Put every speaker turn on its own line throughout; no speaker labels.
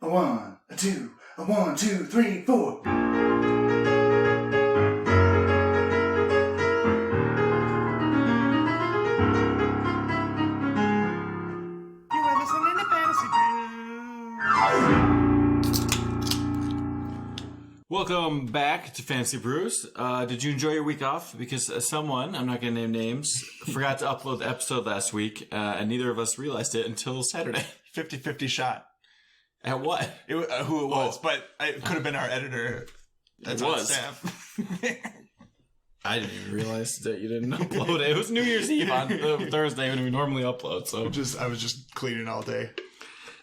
A one, a two, a 1, 2, 3, 4.
You are listening to Fantasy Brews.
Welcome back to Fantasy Brews. Did you enjoy your week off? Because someone, I'm not going to name names, forgot to upload the episode last week, and neither of us realized it until Saturday.
50-50 shot.
At what?
Who it was, but it could have been our editor. That's
It
on
was.
staff.
I didn't even realize that you didn't upload it. It was New Year's Eve on Thursday when we normally upload. So
I was just cleaning all day.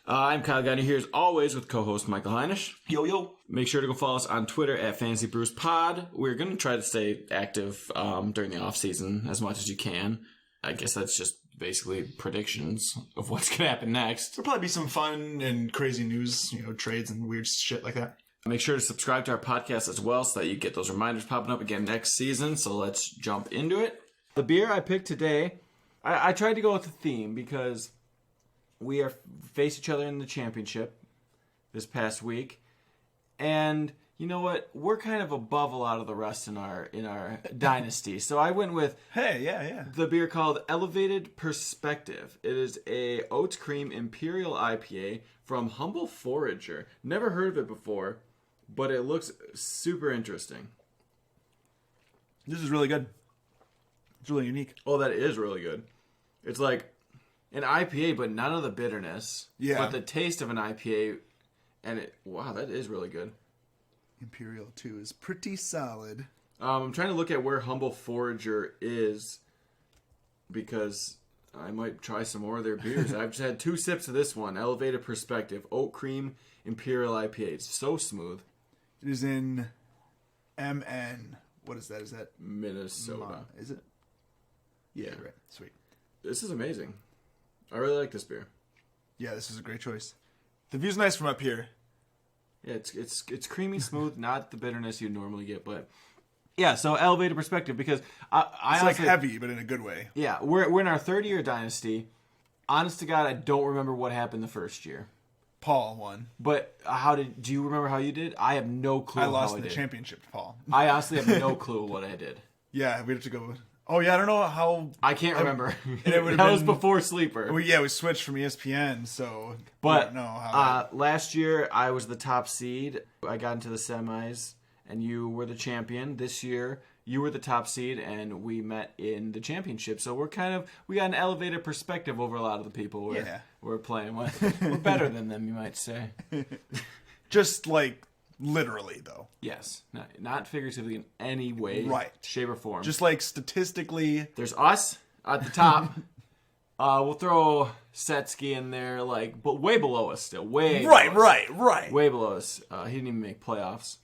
I'm Kyle Gardner here as always with co-host Michael Heinisch.
Yo.
Make sure to go follow us on Twitter at Fantasy Brews Pod. We're going to try to stay active during the off season as much as you can. I guess that's just basically predictions of what's going to happen next.
There'll probably be some fun and crazy news, trades and weird shit like that.
Make sure to subscribe to our podcast as well so that you get those reminders popping up again next season. So let's jump into it. The beer I picked today, I tried to go with a theme because we are faced each other in the championship this past week. And you know what? We're kind of above a lot of the rest in our dynasty. So I went with the beer called Elevated Perspective. It is a oats cream imperial IPA from Humble Forager. Never heard of it before, but it looks super interesting.
This is really good. It's really unique.
Oh, that is really good. It's like an IPA, but none of the bitterness.
Yeah.
But the taste of an IPA, and wow, that is really good.
Imperial 2 is pretty solid.
I'm trying to look at where Humble Forager is because I might try some more of their beers. I've just had 2 sips of this one, Elevated Perspective, Oat Cream Imperial IPA. It's so smooth.
It is in MN. What is that? Is that
Minnesota?
Is it?
Yeah.
Right. Sweet.
This is amazing. I really like this beer.
Yeah, this is a great choice. The view's nice from up here.
Yeah, it's creamy, smooth, not the bitterness you normally get, but yeah. So Elevated Perspective because I
It's
honestly,
like heavy, but in a good way.
Yeah, we're in our 3rd year dynasty. Honest to God, I don't remember what happened the first year.
Paul won.
But do you remember how you did? I have no clue.
I lost
how
in the
did.
championship to Paul.
I honestly have no clue what I did.
Yeah, we'd have to go. Oh yeah, I don't know how.
I can't remember.
It
that was before Sleeper.
We switched from ESPN, so
But
I don't know how.
last year I was the top seed. I got into the semis, and you were the champion. This year you were the top seed, and we met in the championship. So we got an elevated perspective over a lot of the people we're playing with. We're better than them, you might say.
Just like literally, though.
Yes, not figuratively in any way,
Right.
shape, or form.
Just like statistically.
There's us at the top. We'll throw Setsky in there, but way below us still. Way below us.
Right.
Way below us. He didn't even make playoffs.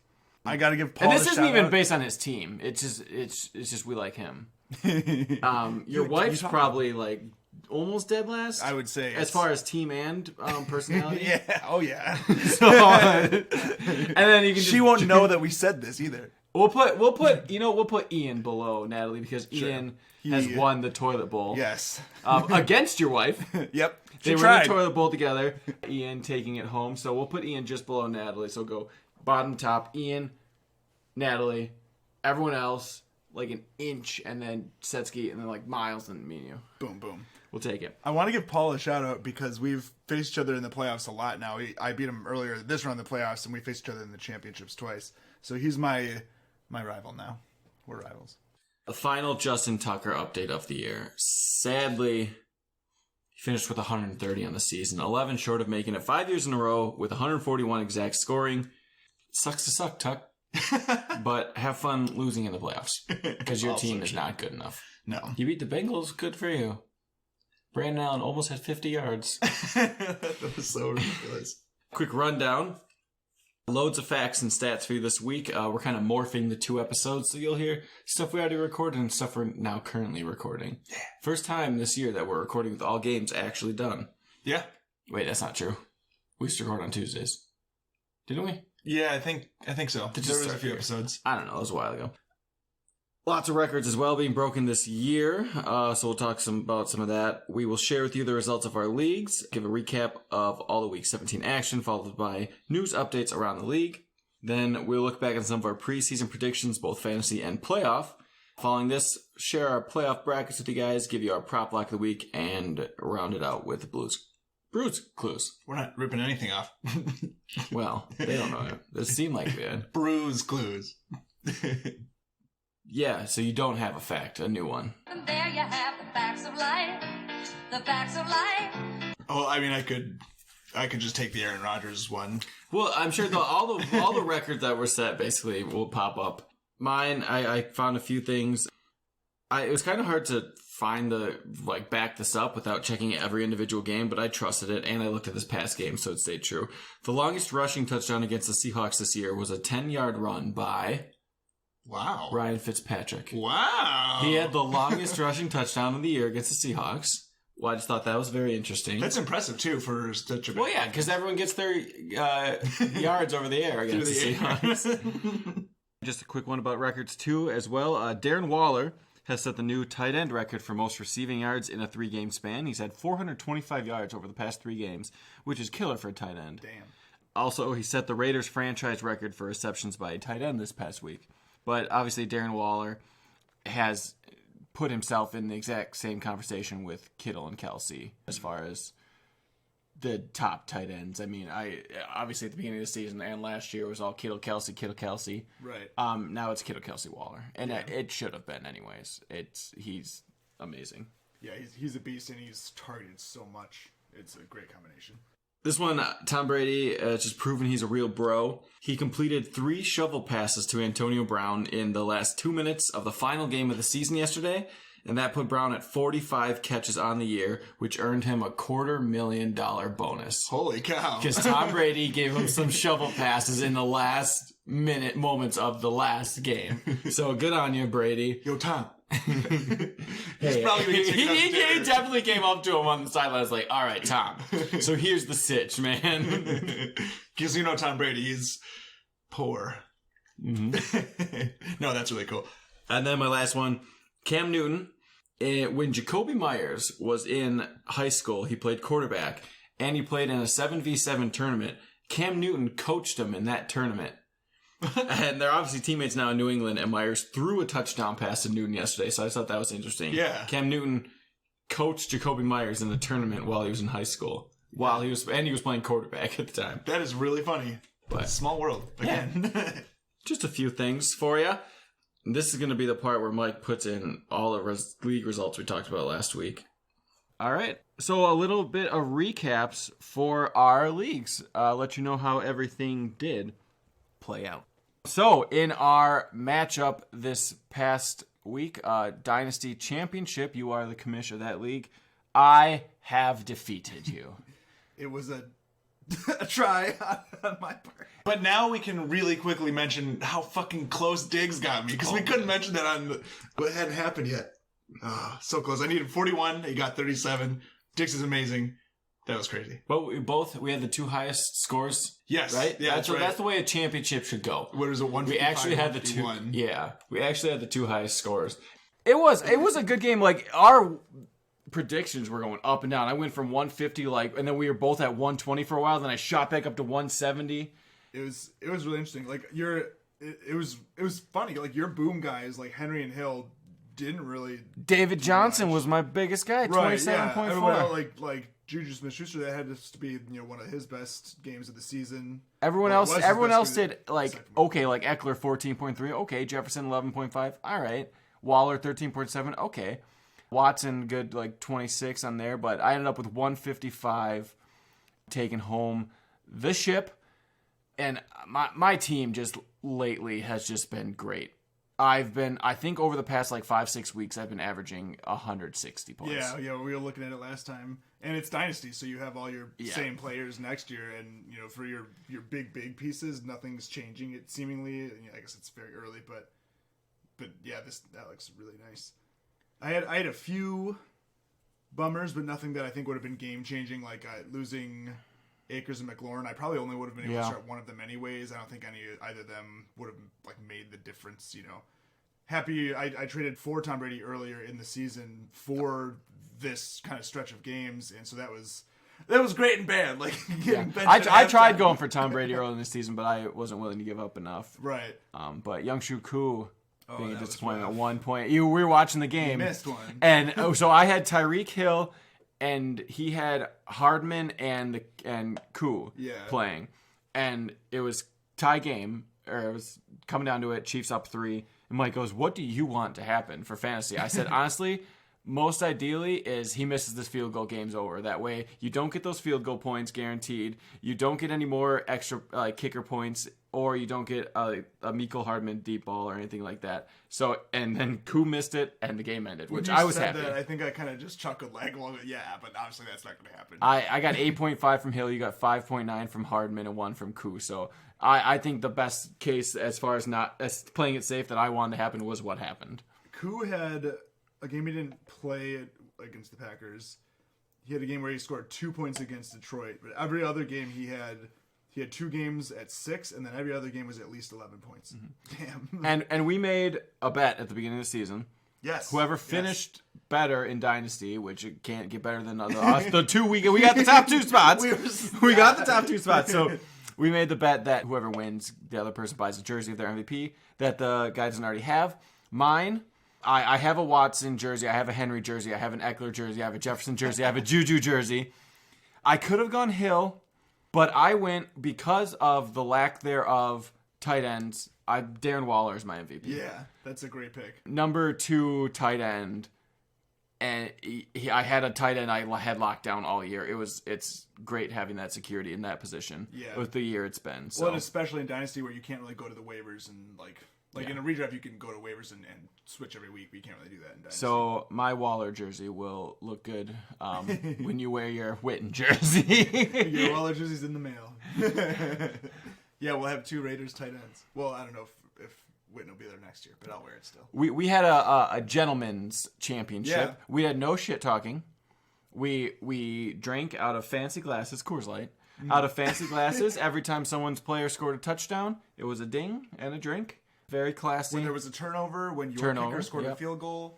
I gotta give Paul.
And this
a
isn't
shout
even
out.
based on his team. It's just we like him. Your
You
wife's
talk-
probably almost dead last.
I would say
as far as team and personality.
Yeah. Oh yeah.
So, and then you can.
She won't know that we said this either.
We'll put Ian below Natalie because Ian has won the toilet bowl.
Yes.
Against your wife.
Yep.
They
She
were
tried.
in the toilet bowl together. Ian taking it home. So we'll put Ian just below Natalie. So go bottom top. Ian, Natalie, everyone else an inch, and then Setsky, and then Miles, and me and you.
Boom, boom.
We'll take it.
I want to give Paul a shout out because we've faced each other in the playoffs a lot now. I beat him earlier this round in the playoffs, and we faced each other in the championships twice. So he's my rival now. We're rivals.
The final Justin Tucker update of the year. Sadly, he finished with 130 on the season, 11 short of making it 5 years in a row with 141 exact scoring. Sucks to suck, Tuck. But have fun losing in the playoffs because your team is not good enough.
No.
You beat the Bengals. Good for you. Brandon Allen almost had 50 yards.
That was so ridiculous.
Quick rundown. Loads of facts and stats for you this week. We're kind of morphing the 2 episodes, so you'll hear stuff we already recorded and stuff we're now currently recording. Yeah. First time this year that we're recording with all games actually done.
Yeah.
Wait, that's not true. We used to record on Tuesdays. Didn't we?
Yeah, I think so. There was a few episodes.
I don't know. It was a while ago. Lots of records as well being broken this year, so we'll talk about some of that. We will share with you the results of our leagues, give a recap of all the Week 17 action, followed by news updates around the league. Then we'll look back at some of our preseason predictions, both fantasy and playoff. Following this, share our playoff brackets with you guys, give you our prop lock of the week, and round it out with Bruce clues.
We're not ripping anything off.
Well, they don't know it. It seemed like they did.
Bruise clues.
Yeah, so you don't have a fact, a new one.
And there you have the facts of life. The facts of life.
Oh, I mean, I could just take the Aaron Rodgers one.
Well, I'm sure all the records that were set basically will pop up. Mine, I found a few things. It was kind of hard to find back this up without checking every individual game, but I trusted it, and I looked at this past game, so it stayed true. The longest rushing touchdown against the Seahawks this year was a 10-yard run by...
Wow.
Ryan Fitzpatrick.
Wow.
He had the longest rushing touchdown of the year against the Seahawks. Well, I just thought that was very interesting.
That's impressive, too, for such a...
Well, yeah, because everyone gets their yards over the air against the Seahawks. Just a quick one about records, too, as well. Darren Waller has set the new tight end record for most receiving yards in a 3-game span. He's had 425 yards over the past 3 games, which is killer for a tight end.
Damn.
Also, he set the Raiders franchise record for receptions by a tight end this past week. But obviously, Darren Waller has put himself in the exact same conversation with Kittle and Kelsey as far as the top tight ends. I mean, obviously at the beginning of the season and last year it was all Kittle, Kelsey.
Right.
Now it's Kittle, Kelsey, Waller, and it should have been anyways. He's amazing.
Yeah, he's a beast, and he's targeted so much. It's a great combination.
This one, Tom Brady, just proven he's a real bro. He completed 3 shovel passes to Antonio Brown in the last 2 minutes of the final game of the season yesterday, and that put Brown at 45 catches on the year, which earned him a $250,000 bonus.
Holy cow.
Because Tom Brady gave him some shovel passes in the last moments of the last game. So good on you, Brady.
Yo, Tom.
Hey,
probably
he definitely came up to him on the sidelines like, all right, Tom, so here's the sitch, man.
Because you know Tom Brady, he's poor. Mm-hmm. No, that's really cool.
And then my last one, Cam Newton. When Jacoby Myers was in high school, he played quarterback, and he played in a 7v7 tournament. Cam Newton coached him in that tournament. And they're obviously teammates now in New England, and Myers threw a touchdown pass to Newton yesterday, so I thought that was interesting.
Yeah.
Cam Newton coached Jacoby Myers in a tournament while he was in high school. He was playing quarterback at the time.
That is really funny.
But
small world. Again.
Yeah. Just a few things for you. This is going to be the part where Mike puts in all the league results we talked about last week. All right. So a little bit of recaps for our leagues. Let you know how everything did play out. So in our matchup this past week, Dynasty Championship, you are the commissioner of that league. I have defeated you.
It was a try on my part. But now we can really quickly mention how fucking close Diggs got me, because we couldn't mention that on what hadn't happened yet. So close. I needed 41. He got 37. Diggs is amazing. That was crazy.
But we had the 2 highest scores.
Yes.
Right?
Yeah,
That's the way a championship should go.
What is it? 155,
We actually had the
151?
2. Yeah. We actually had the 2 highest scores. It was a good game. Like, our predictions were going up and down. I went from 150 and then we were both at 120 for a while, then I shot back up to 170.
It was really interesting. Like it was funny. Like your boom guys like Henry and Hill didn't really.
David Johnson was my biggest guy, 27.4.
Everyone else, like Juju Smith-Schuster, that had this to be one of his best games of the season.
Everyone
Well,
else
it was his best
did
game
like
aside from-
okay, like Eckler 14.3, okay, Jefferson 11.5, all right, Waller 13.7, okay, Watson good like 26 on there, but I ended up with 155 taking home the ship, and my team just lately has just been great. I think over the past like 5-6 weeks, I've been averaging 160 points.
Yeah, we were looking at it last time, and it's Dynasty, so you have all your same players next year, and for your big pieces, nothing's changing. It seemingly, I guess it's very early, but yeah, that looks really nice. I had a few bummers, but nothing that I think would have been game changing, like losing Akers and McLaurin. I probably only would have been able to start one of them anyways. I don't think either of them would have made the difference, happy I traded for Tom Brady earlier in the season for this kind of stretch of games, and so that was great and bad. Like getting benched
I
at
tried
halftime.
going for Tom Brady early in the season, but I wasn't willing to give up enough.
Right.
But Young-Shu Koo being a
that was
disappointment at
rough.
one point. We were watching the game.
You missed one.
And so I had Tyreek Hill, and he had Hardman and Koo playing. And it was tie game, or it was coming down to it, Chiefs up 3. And Mike goes, what do you want to happen for fantasy? I said, honestly, most ideally is he misses this field goal, game's over. That way you don't get those field goal points guaranteed. You don't get any more extra kicker points, or you don't get a Mecole Hardman deep ball or anything like that. So, and then Koo missed it, and the game ended, which I was happy.
That, I think I kind of just chuckled like, well, yeah, but obviously that's not going to happen.
I got 8.5 from Hill. You got 5.9 from Hardman and 1 from Koo. So I think the best case as far as playing it safe that I wanted to happen was what happened.
Koo had a game he didn't play against the Packers. He had a game where he scored 2 points against Detroit, but every other game he had 2 games at 6, and then every other game was at least 11 points. Mm-hmm. Damn.
And we made a bet at the beginning of the season.
Yes.
Whoever finished better in Dynasty, which it can't get better than the 2 we got the top 2 spots. We got the top 2 spots. So we made the bet that whoever wins, the other person buys a jersey of their MVP that the guy doesn't already have. Mine, I have a Watson jersey, I have a Henry jersey, I have an Eckler jersey, I have a Jefferson jersey, I have a Juju jersey. I could have gone Hill, but I went, because of the lack thereof tight ends, Darren Waller is my MVP.
Yeah, that's a great pick.
Number 2 tight end, and I had a tight end I had locked down all year. It's great having that security in that position.
Yeah.
With the year it's been. So.
Well, and especially in Dynasty where you can't really go to the waivers and in a redraft you can go to waivers and switch every week, but you can't really do that in Dynasty.
So my Waller jersey will look good when you wear your Witten jersey.
Your Waller jersey's in the mail. Yeah, we'll have 2 Raiders tight ends. Well, I don't know if Witten will be there next year, but I'll wear it still.
We had a gentleman's championship.
Yeah.
We had no shit talking. We drank out of fancy glasses, Coors Light. Out of fancy glasses. Every time someone's player scored a touchdown, it was a ding and a drink. Very classy.
When there was a turnover, when your kicker scored a field goal.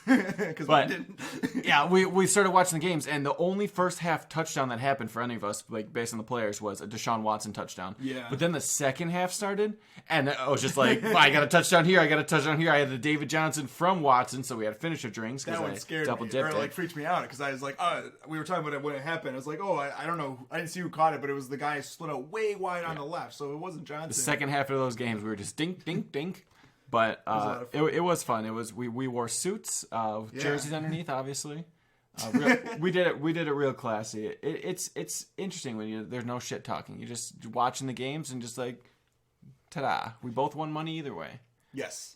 Because I didn't.
Yeah, we started watching the games, and the only first half touchdown that happened for any of us, like based on the players, was a Deshaun Watson touchdown.
Yeah.
But then the second half started, and I was just like, I got a touchdown here, I got a touchdown here. I had the David Johnson from Watson, so we had to finish our drinks.
That one scared me, or freaked me out, because I was like, we were talking about it when it happened. I was like, I don't know, I didn't see who caught it, but it was the guy split out way wide on the left, so it wasn't Johnson.
The second half of those games, we were just dink, dink, dink. But it was fun. It was we wore suits, jerseys underneath, obviously. We did it real classy. It's interesting when there's no shit talking. You're just watching the games and just like, ta-da! We both won money either way.
Yes.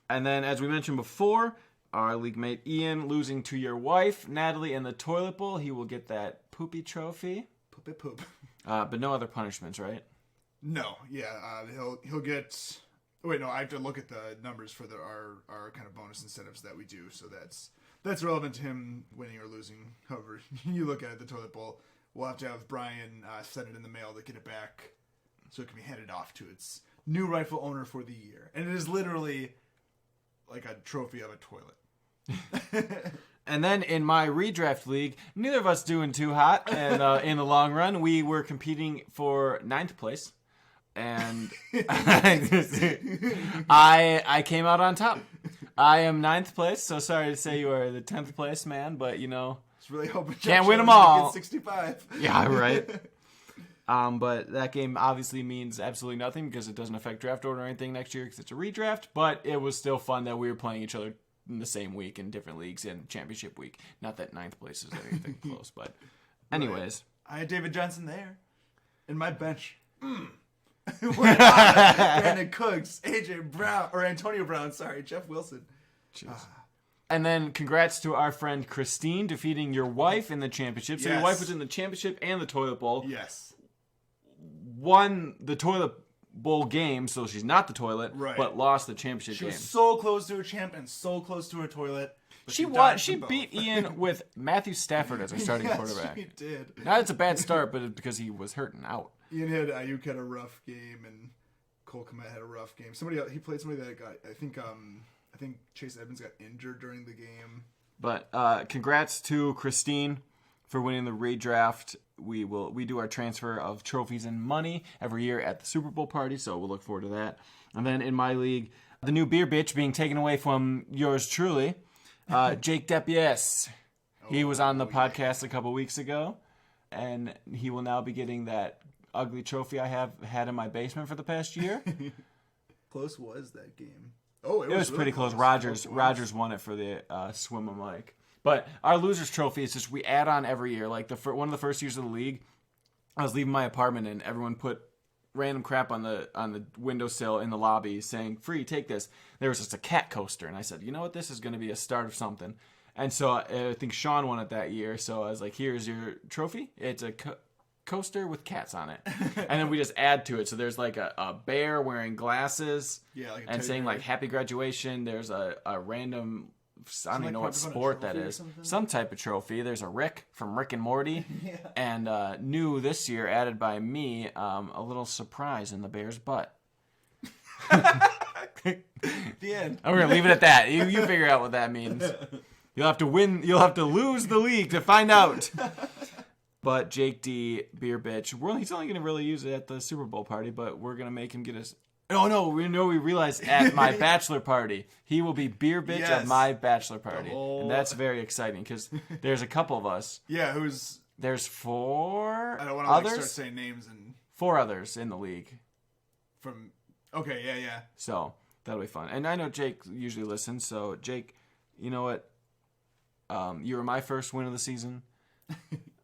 And then, as we mentioned before, our league mate Ian losing to your wife Natalie in the toilet bowl. He will get that poopy trophy.
Poopy poop.
But no other punishments, right?
No. Yeah. He'll get. Wait, no, I have to look at the numbers for our kind of bonus incentives that we do, so that's relevant to him winning or losing. However you look at it, the toilet bowl, we'll have to have Brian send it in the mail to get it back so it can be handed off to its new rightful owner for the year. And it is literally like a trophy of a toilet.
And then in my redraft league, neither of us doing too hot, and in the long run, we were competing for 9th place. And I came out on top. I am 9th place, so sorry to say you are the 10th place man, but
it's really hoping
can't win them all.
Get 65.
Yeah, right. But that game obviously means absolutely nothing because it doesn't affect draft order or anything next year because it's a redraft. But it was still fun that we were playing each other in the same week in different leagues in championship week. Not that 9th place is anything close, but anyways.
Right. I had David Johnson there in my bench. Brandon Cooks, AJ Brown, or Antonio Brown, sorry, Jeff Wilson.
And then congrats to our friend Christine defeating your wife in the championship. So your wife was in the championship and the toilet bowl.
Yes.
Won the toilet bowl game, so she's not the toilet, but lost the championship game.
She was so close to a champ and so close to a toilet.
She won. She beat Ian with Matthew Stafford as her starting quarterback.
She did.
Now it's a bad start, but because he was hurting out.
Ayuk had a rough game, and Cole Kmet had a rough game. Somebody else, he played somebody that got. I think Chase Edmonds got injured during the game.
But congrats to Christine for winning the redraft. We do our transfer of trophies and money every year at the Super Bowl party, so we'll look forward to that. And then in my league, the new beer bitch being taken away from yours truly, Jake Depies. He was on the podcast a couple weeks ago, and he will now be getting that ugly trophy I have had in my basement for the past year.
Close was that game? Oh,
it was really pretty close. Rogers won it for the swim and Mike. But our losers trophy is just we add on every year. Like one of the first years of the league, I was leaving my apartment and everyone put random crap on the windowsill in the lobby saying, "Free, take this." There was just a cat coaster, and I said, "You know what? This is going to be a start of something." And so I think Sean won it that year. So I was like, "Here's your trophy. It's a coaster with cats on it." And then we just add to it. So there's like a bear wearing glasses,
like
and saying like "Happy Graduation." There's a random, I don't even know what sport that is. Some type of trophy. There's a Rick from Rick and Morty. And new this year, added by me, a little surprise in the bear's butt.
The end.
We're going to leave it at that. You figure out what that means. You'll have to win. You'll have to lose the league to find out. But Jake D, beer bitch, he's only going to really use it at the Super Bowl party, but we're going to make him get us... Oh, no, we realized at my bachelor party, he will be beer bitch at my bachelor party. And that's very exciting because there's a couple of us.
Yeah,
There's 4
I don't want to start saying names.
4 others in the league.
Okay, yeah.
So that'll be fun. And I know Jake usually listens, so Jake, you know what? You were my first win of the season.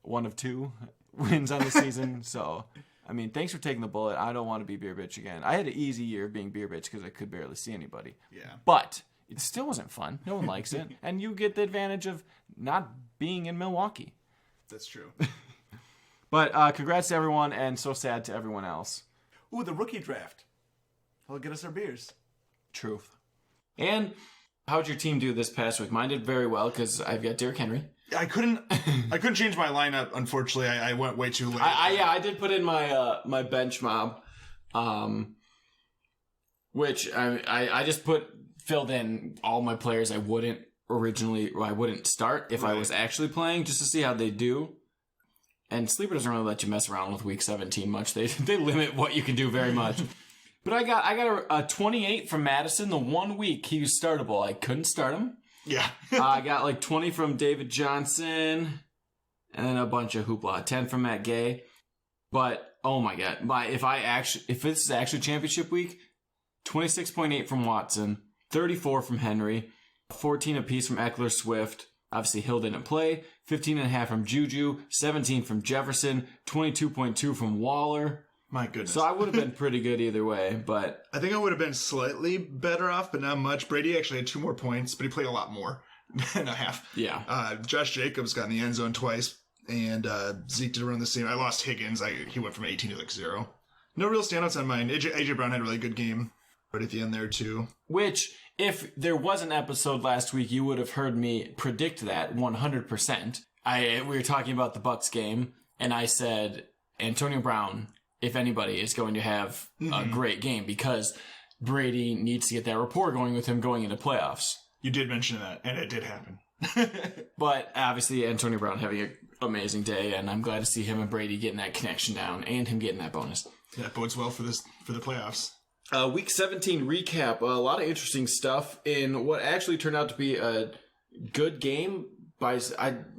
One of 2 wins on the season, so... I mean, thanks for taking the bullet. I don't want to be beer bitch again. I had an easy year being beer bitch because I could barely see anybody.
Yeah.
But it still wasn't fun. No one likes it. And you get the advantage of not being in Milwaukee.
That's true.
But congrats to everyone, and so sad to everyone else.
Ooh, the rookie draft. I'll get us our beers.
Truth. And how'd your team do this past week? Mine did very well because I've got Derrick Henry.
I couldn't change my lineup. Unfortunately, I went way too late.
I did put in my my bench mob, which I just filled in all my players I wouldn't start if I was actually playing just to see how they do. And Sleeper doesn't really let you mess around with week 17 much. They limit what you can do very much. But I got a 28 from Madison. The 1 week he was startable. I couldn't start him.
Yeah.
I got like 20 from David Johnson, and then a bunch of hoopla. 10 from Matt Gay. But oh my god, if this is actually championship week, 26.8 from Watson, 34 from Henry, 14 apiece from Eckler, Swift. Obviously Hill didn't play. 15.5 from Juju, 17 from Jefferson, 22.2 from Waller.
My goodness.
So I would have been pretty good either way, but...
I think I would have been slightly better off, but not much. Brady actually had 2 more points, but he played a lot more than a half.
Yeah.
Josh Jacobs got in the end zone twice, and Zeke did around the same. I lost Higgins. He went from 18 to like 0. No real standouts on mine. AJ Brown had a really good game right at the end there, too.
Which, if there was an episode last week, you would have heard me predict that 100%. We were talking about the Bucs game, and I said Antonio Brown... if anybody, is going to have a great game because Brady needs to get that rapport going with him going into playoffs.
You did mention that, and it did happen.
But obviously, Antonio Brown having an amazing day, and I'm glad to see him and Brady getting that connection down and him getting that bonus.
That bodes well for the playoffs.
Week 17 recap. A lot of interesting stuff in what actually turned out to be a good game by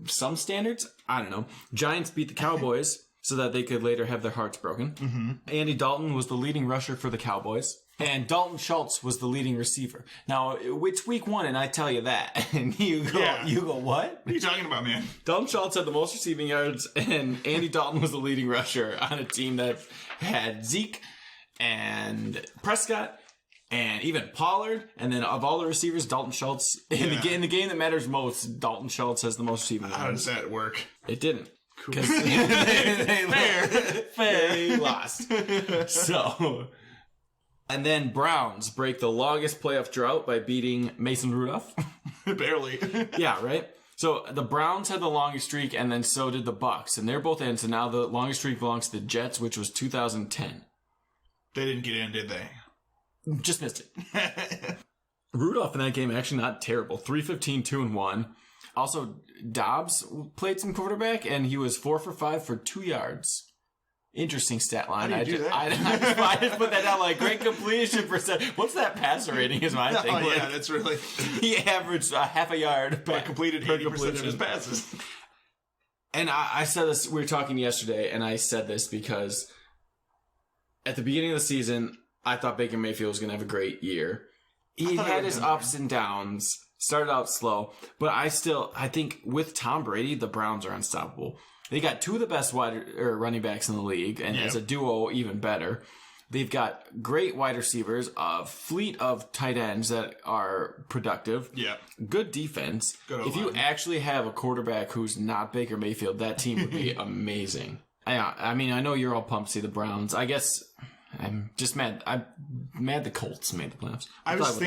some standards. I don't know. Giants beat the Cowboys. So that they could later have their hearts broken. Mm-hmm. Andy Dalton was the leading rusher for the Cowboys. And Dalton Schultz was the leading receiver. Now, it's week 1, and I tell you that. And you go, what?
What are you talking about, man?
Dalton Schultz had the most receiving yards, and Andy Dalton was the leading rusher on a team that had Zeke and Prescott and even Pollard. And then of all the receivers, Dalton Schultz, in the game that matters most, Dalton Schultz has the most receiving yards.
How does that work?
It didn't.
Cool.
They lost. So, and then Browns break the longest playoff drought by beating Mason Rudolph.
Barely.
Yeah, right? So the Browns had the longest streak, and then so did the Bucs, and they're both in. So now the longest streak belongs to the Jets, which was 2010.
They didn't get in, did they?
Just missed it. Rudolph in that game, actually not terrible. 315, 2-1. Also, Dobbs played some quarterback, and he was 4 for 5 for 2 yards. Interesting stat line.
How do you do that?
I just put that down like great completion percent. What's that passer rating is my thing.
Oh, yeah, that's really...
He averaged half a yard
but completed 80% of his passes.
And I said this, we were talking yesterday, and I said this because at the beginning of the season, I thought Baker Mayfield was going to have a great year. He had his ups and downs, started out slow, but I think with Tom Brady, the Browns are unstoppable. They got 2 of the best running backs in the league, and as a duo, even better. They've got great wide receivers, a fleet of tight ends that are productive.
Yeah.
Good defense.
Good
if you actually have a quarterback who's not Baker Mayfield, that team would be amazing. I mean, I know you're all pumped to see the Browns. I guess I'm just mad. I'm mad the Colts made the playoffs.
I was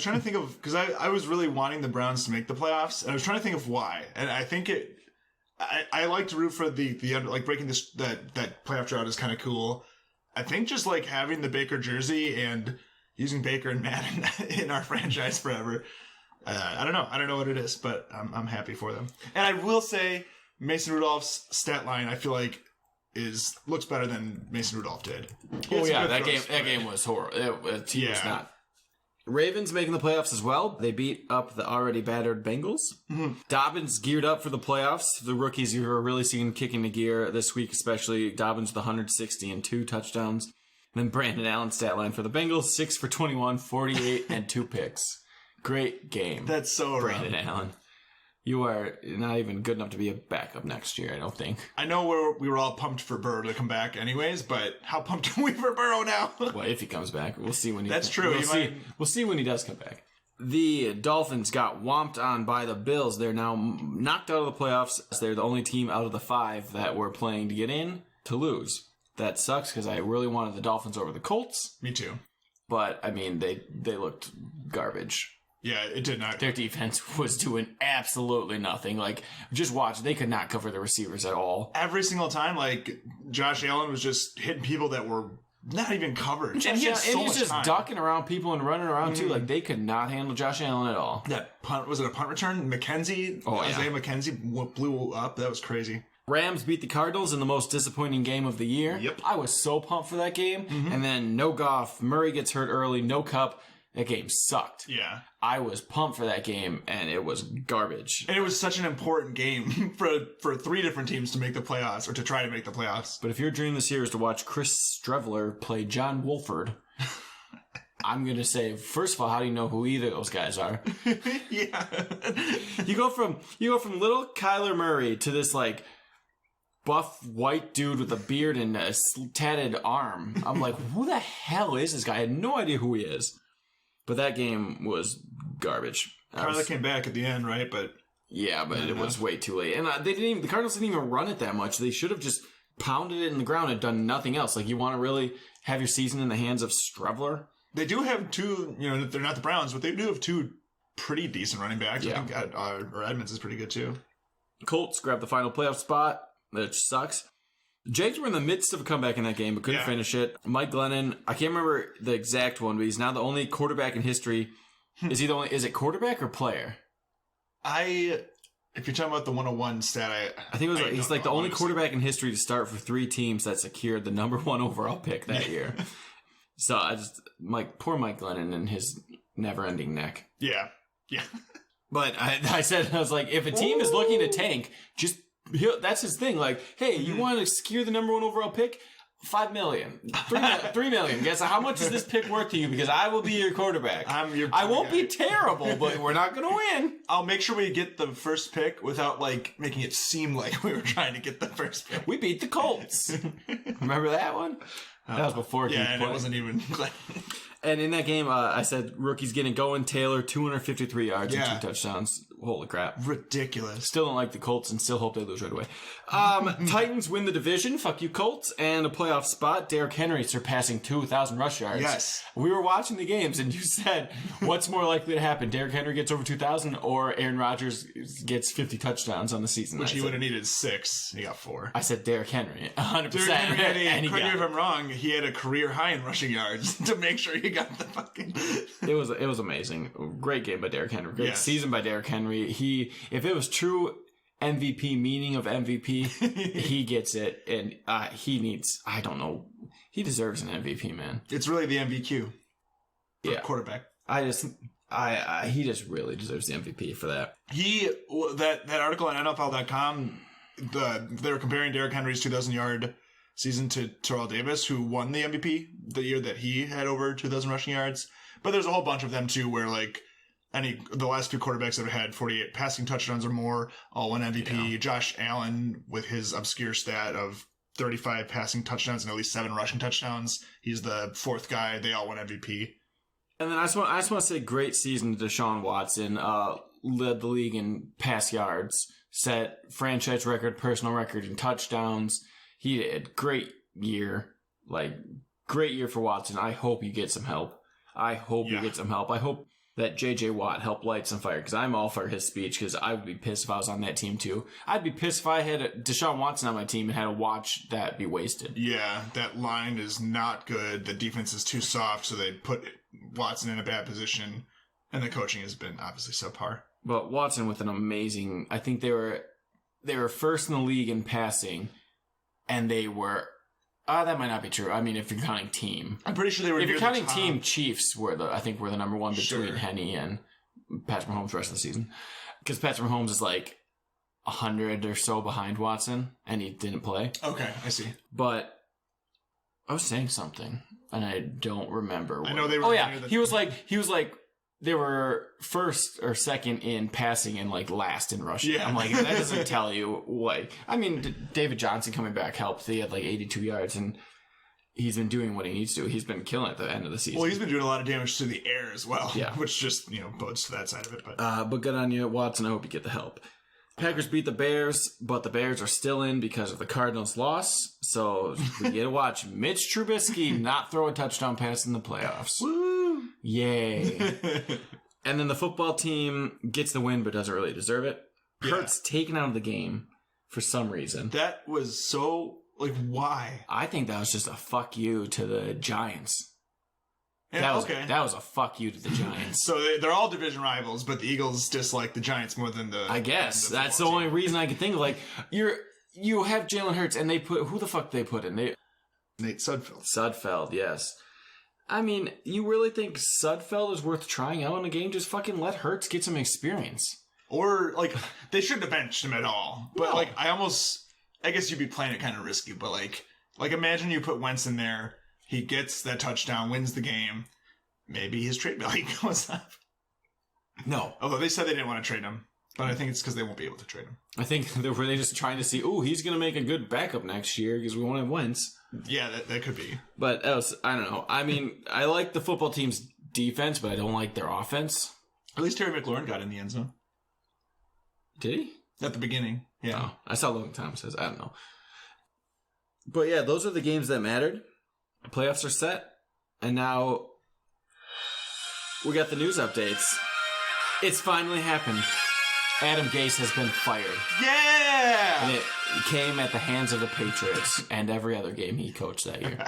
trying to think of, because I was really wanting the Browns to make the playoffs, and I was trying to think of why. And I think I like to root for the like breaking that playoff drought is kind of cool. I think just like having the Baker jersey and using Baker and Madden in our franchise forever. I don't know what it is, but I'm happy for them. And I will say Mason Rudolph's stat line, I feel like looks better than Mason Rudolph did.
Oh yeah, that game was horrible. He was not. Ravens making the playoffs as well. They beat up the already battered Bengals. Mm-hmm. Dobbins geared up for the playoffs. The rookies you are really seeing kicking the gear this week, especially Dobbins with 160 and 2 touchdowns. And then Brandon Allen's stat line for the Bengals, 6 for 21, 48, and 2 picks. Great game.
That's so
Brandon Allen. You are not even good enough to be a backup next year, I don't think.
I know we were all pumped for Burrow to come back anyways, but how pumped are we for Burrow now?
Well, if he comes back. We'll see when he
That's true.
We'll see when he does come back. The Dolphins got whomped on by the Bills. They're now knocked out of the playoffs. They're the only team out of the 5 that were playing to get in to lose. That sucks because I really wanted the Dolphins over the Colts.
Me too.
But, I mean, they looked garbage.
Yeah, it did not.
Their defense was doing absolutely nothing. Like, just watch. They could not cover the receivers at all.
Every single time, like, Josh Allen was just hitting people that were not even covered.
And he's just ducking around people and running around, too. Like, they could not handle Josh Allen at all.
That punt, was it a punt return? Isaiah McKenzie blew up. That was crazy.
Rams beat the Cardinals in the most disappointing game of the year.
Yep.
I was so pumped for that game. Mm-hmm. And then no Goff. Murray gets hurt early. No Cup. That game sucked.
Yeah.
I was pumped for that game, and it was garbage.
And it was such an important game for 3 different teams to make the playoffs, or to try to make the playoffs.
But if your dream this year is to watch Chris Streveler play John Wolford, I'm going to say, first of all, how do you know who either of those guys are?
Yeah.
You go from little Kyler Murray to this, like, buff white dude with a beard and a tatted arm. I'm like, who the hell is this guy? I had no idea who he is. But that game was garbage.
Kyler came back at the end, right? But
it was way too late. And the Cardinals didn't even run it that much. They should have just pounded it in the ground and done nothing else. Like, you want to really have your season in the hands of Streveler?
They do have 2, they're not the Browns, but they do have 2 pretty decent running backs.
Yeah.
I think Edmonds is pretty good too.
Colts grabbed the final playoff spot, which sucks. Jags were in the midst of a comeback in that game, but couldn't finish it. Mike Glennon, I can't remember the exact one, but he's now the only quarterback in history. Is it quarterback or player?
If you're talking about the 101 stat,
I think he's like the only quarterback in history to start for 3 teams that secured the number 1 overall pick that year. So poor Mike Glennon and his never-ending neck.
Yeah.
But I was like, if a team is looking to tank, that's his thing. Like, hey, you want to secure the number 1 overall pick? $5 million, $3 million. Guess how much is this pick worth to you? Because I will be your quarterback. I won't be terrible, but we're not going to win.
I'll make sure we get the first pick without like making it seem like we were trying to get the first pick.
We beat the Colts. Remember that one? That was before.
And it wasn't even.
And in that game, I said rookies getting going. Taylor 253 yards and 2 touchdowns. holy crap.
Ridiculous.
Still don't like the Colts and still hope they lose right away. Titans win the division. Fuck you, Colts. And a playoff spot. Derrick Henry surpassing 2,000 rush yards.
Yes.
We were watching the games and you said, what's more likely to happen? Derrick Henry gets over 2,000 or Aaron Rodgers gets 50 touchdowns on the season?
Which he would have needed 6. He got 4.
I said Derrick Henry, 100%.
Derrick Henry
and he
correct me
got
if I'm wrong, he had a career high in rushing yards to make sure he got the fucking...
It was amazing. Great game by Derrick Henry. Great season by Derrick Henry. If it was true MVP meaning of MVP, he gets it, and he needs. I don't know. He deserves an MVP, man.
It's really the MVQ. For quarterback.
He just really deserves the MVP for that.
That article on NFL.com, they were comparing Derrick Henry's 2,000-yard season to Terrell Davis, who won the MVP the year that he had over 2,000 rushing yards. But there's a whole bunch of them too, where like the last few quarterbacks that have had 48 passing touchdowns or more all won MVP. Yeah. Josh Allen with his obscure stat of 35 passing touchdowns and at least 7 rushing touchdowns. He's the 4th guy. They all won MVP.
And then I just want to say great season to Deshaun Watson. Led the league in pass yards, set franchise record, personal record in touchdowns. He had great year. Great year for Watson. I hope you get some help. I hope that J.J. Watt helped light some fire, because I'm all for his speech, because I would be pissed if I was on that team too. I'd be pissed if I had Deshaun Watson on my team and had to watch that be wasted.
Yeah, that line is not good. The defense is too soft, so they put Watson in a bad position, and the coaching has been obviously subpar.
But Watson with an amazing... I think they were first in the league in passing, and they were... that might not be true. I mean, if you're counting team.
I'm pretty sure they were.
If you're counting team, Chiefs were the number one between
Sure.
Henny and Patrick Mahomes the rest of the season. Because Patrick Mahomes is like 100 or so behind Watson, and he didn't play.
Okay, I see.
But I was saying something, and I don't remember.
I know they were.
Oh yeah, he was like they were first or second in passing and like last in rushing.
Yeah.
I'm like, that doesn't tell you what. I mean, David Johnson coming back helped. He had like 82 yards, and he's been doing what he needs to. He's been killing it at the end of the season.
Well, he's been doing a lot of damage to the air as well.
Yeah.
Which just, bodes to that side of it.
But good on you, Watson. I hope you get the help. Packers beat the Bears, but the Bears are still in because of the Cardinals' loss. So we get to watch Mitch Trubisky not throw a touchdown pass in the playoffs.
Woo!
Yay. And then the football team gets the win, but doesn't really deserve it.
Yeah.
Hurts taken out of the game for some reason.
That was so, why?
I think that was just a fuck you to the Giants.
Yeah,
That was a fuck you to the Giants.
So they're all division rivals, but the Eagles dislike the Giants more than the...
I guess. That's the only reason I can think of. You have Jalen Hurts, and they put... Who the fuck they put in?
Nate Sudfeld.
Sudfeld, yes. I mean, you really think Sudfeld is worth trying out in a game? Just fucking let Hurts get some experience.
Or, they shouldn't have benched him at all. But,
No.
I guess you'd be playing it kind of risky, but, imagine you put Wentz in there, he gets that touchdown, wins the game, maybe his trade value goes up.
No.
Although they said they didn't want to trade him, but I think it's because they won't be able to trade him.
I think they were just trying to see, he's going to make a good backup next year because we won't have Wentz.
Yeah, that could be.
But I don't know. I mean, I like the football team's defense, but I don't like their offense.
At least Terry McLaurin got in the end zone.
Did he?
At the beginning, yeah.
Oh, I saw Logan Thomas says. I don't know. But yeah, those are the games that mattered. The playoffs are set. And now we got the news updates. It's finally happened. Adam Gase has been fired.
Yeah!
And it came at the hands of the Patriots and every other game he coached that year.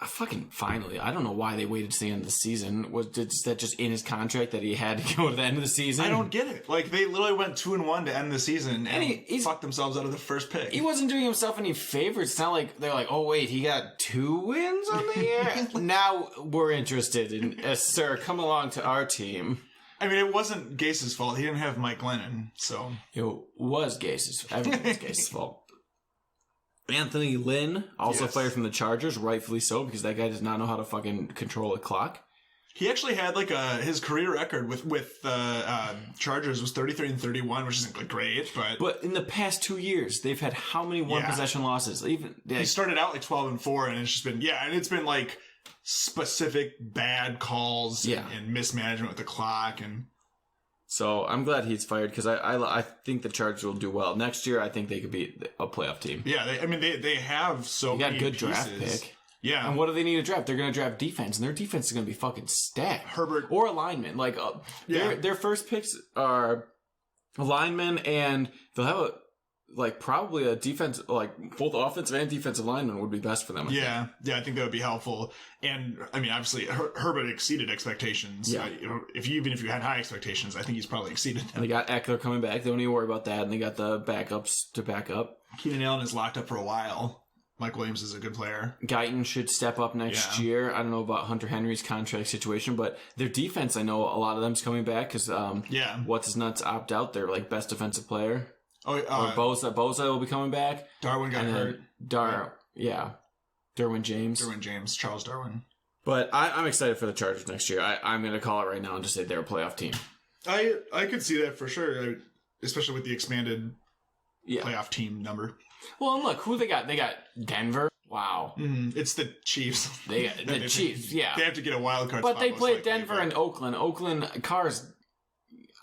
Fucking finally. I don't know why they waited to the end of the season. Was that just in his contract that he had to go to the end of the season?
I don't get it. They literally went 2-1 to end the season and
he's
fucked themselves out of the first pick.
He wasn't doing himself any favors. It's not like they're like, oh wait, he got 2 wins on the year? Now we're interested in, sir, come along to our team.
I mean, it wasn't Gase's fault. He didn't have Mike Lennon, so...
It was Gase's. Everything was Gase's fault. Anthony Lynn, also fired from the Chargers, rightfully so, because that guy does not know how to fucking control a clock.
He actually had his career record with Chargers was 33-31, which isn't great, but...
But in the past 2 years, they've had how many one-possession losses?
He started out 12-4, and it's just been... Yeah, and it's been specific bad calls and mismanagement with the clock, and
So I'm glad he's fired because I think the Chargers will do well next year. I think they could be a playoff team.
Yeah, they have so
They got
many
a good draft
pieces.
pick.
Yeah,
And what do they need to draft? They're going to draft defense, and their defense is going to be fucking stacked.
Herbert.
Or a lineman. Like, their first picks are a lineman, and they'll have probably a defense, like both offensive and defensive linemen would be best for them. I think.
I think that would be helpful. And I mean, obviously, Herbert exceeded expectations.
Yeah.
If you had high expectations, I think he's probably exceeded them.
And they got Eckler coming back. They don't need to worry about that. And they got the backups to back up.
Keenan Allen is locked up for a while. Mike Williams is a good player.
Guyton should step up next year. I don't know about Hunter Henry's contract situation, but their defense, I know a lot of them's coming back because what's his nuts opt out. They're like best defensive player.
Oh,
Bosa will be coming back.
Darwin got hurt.
Derwin James.
Charles Darwin.
But I'm excited for the Chargers next year. I'm going to call it right now and just say they're a playoff team.
I could see that for sure, especially with the expanded playoff team number.
Well, and look, who they got? They got Denver. Wow.
It's the Chiefs.
They got the Chiefs, yeah.
They have to get a wild card
But
spot,
they
most
played
likely,
Denver and Oakland. Oakland, Carr's,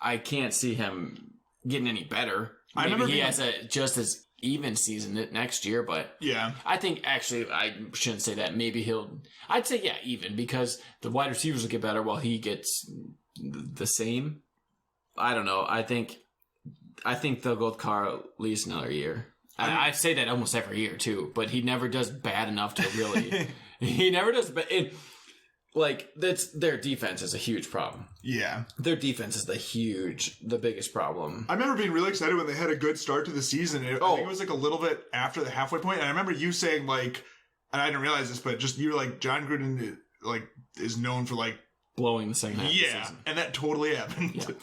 I can't see him getting any better.
I
Maybe
remember
he has a just as even season next year, but
yeah.
I think actually I shouldn't say that. Maybe I'd say even because the wide receivers will get better while he gets the same. I don't know. I think they'll go with Carr at least another year. I say that almost every year too, but he never does bad enough to really. He never does. But their defense is a huge problem.
Yeah,
their defense is the biggest problem.
I remember being really excited when they had a good start to the season. I think it was like a little bit after the halfway point, and I remember you saying and I didn't realize this, but just you were like, John Gruden is known for
blowing the second half.
Yeah,
of the season.
and that totally happened.
Yeah.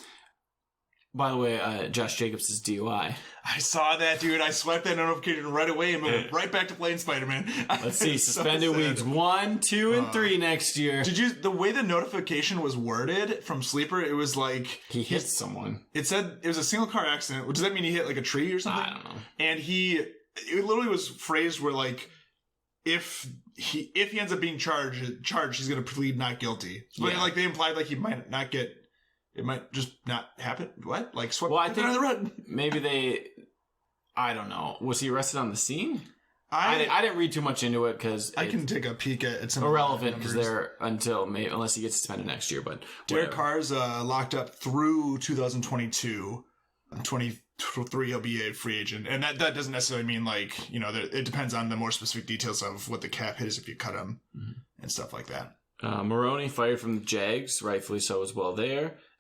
By the way, Josh Jacobs is DUI.
I saw that, dude. I swiped that notification right away and went right back to playing Spider-Man.
Let's see, suspended weeks 1, 2, and 3 next year.
The way the notification was worded from Sleeper, it was like
he hit someone.
It said it was a single car accident. Does that mean he hit like a tree or something?
I don't know.
And it literally was phrased where if he ends up being charged, he's going to plead not guilty. But they implied he might not get. It might just not happen. What? Swept
I think
on the road.
Maybe I don't know. Was he arrested on the scene? I didn't read too much into it because
I can take a peek at some
irrelevant because they're unless he gets suspended next year. But
Derek Carr's locked up through 2022. 23 he'll be a free agent, and that doesn't necessarily mean it depends on the more specific details of what the cap hit is if you cut him and stuff like that.
Maroney fired from the Jags, rightfully so as well.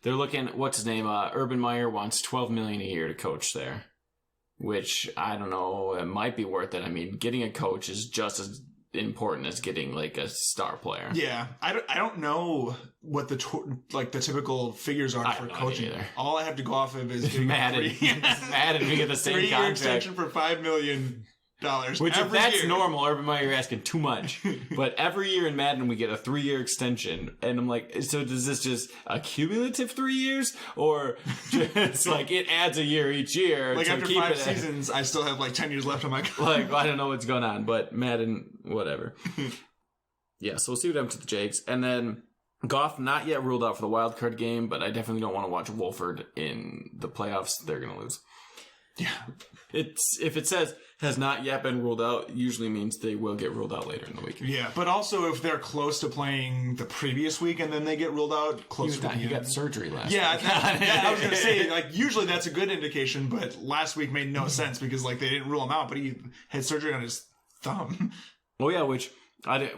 They're looking. What's his name? Urban Meyer wants $12 million a year to coach there, which I don't know. It might be worth it. I mean, getting a coach is just as important as getting a star player.
Yeah, I don't know what the typical figures are for coaching.
Either.
All I have to go off of is getting
Madden. Madden, we get the same
3-year
contract
extension for $5 million.
Which if that's
year.
normal, Urban Meyer, you're asking too much. But every year in Madden, we get a 3-year extension. And I'm like, so does this just a cumulative 3 years? Or just it adds a year each year?
After 5 seasons, I still have 10 years left on my contract.
I don't know what's going on, but Madden, whatever. Yeah, so we'll see what happens with the Jags. And then Goff, not yet ruled out for the wild card game, but I definitely don't want to watch Wolford in the playoffs. They're going to lose.
Yeah.
If it says has not yet been ruled out, usually means they will get ruled out later in the week.
Yeah, but also if they're close to playing the previous week and then they get ruled out closer to the
He
end.
got surgery last week.
Yeah, I was going to say, usually that's a good indication, but last week made no sense because, they didn't rule him out, but he had surgery on his thumb.
Oh, yeah, which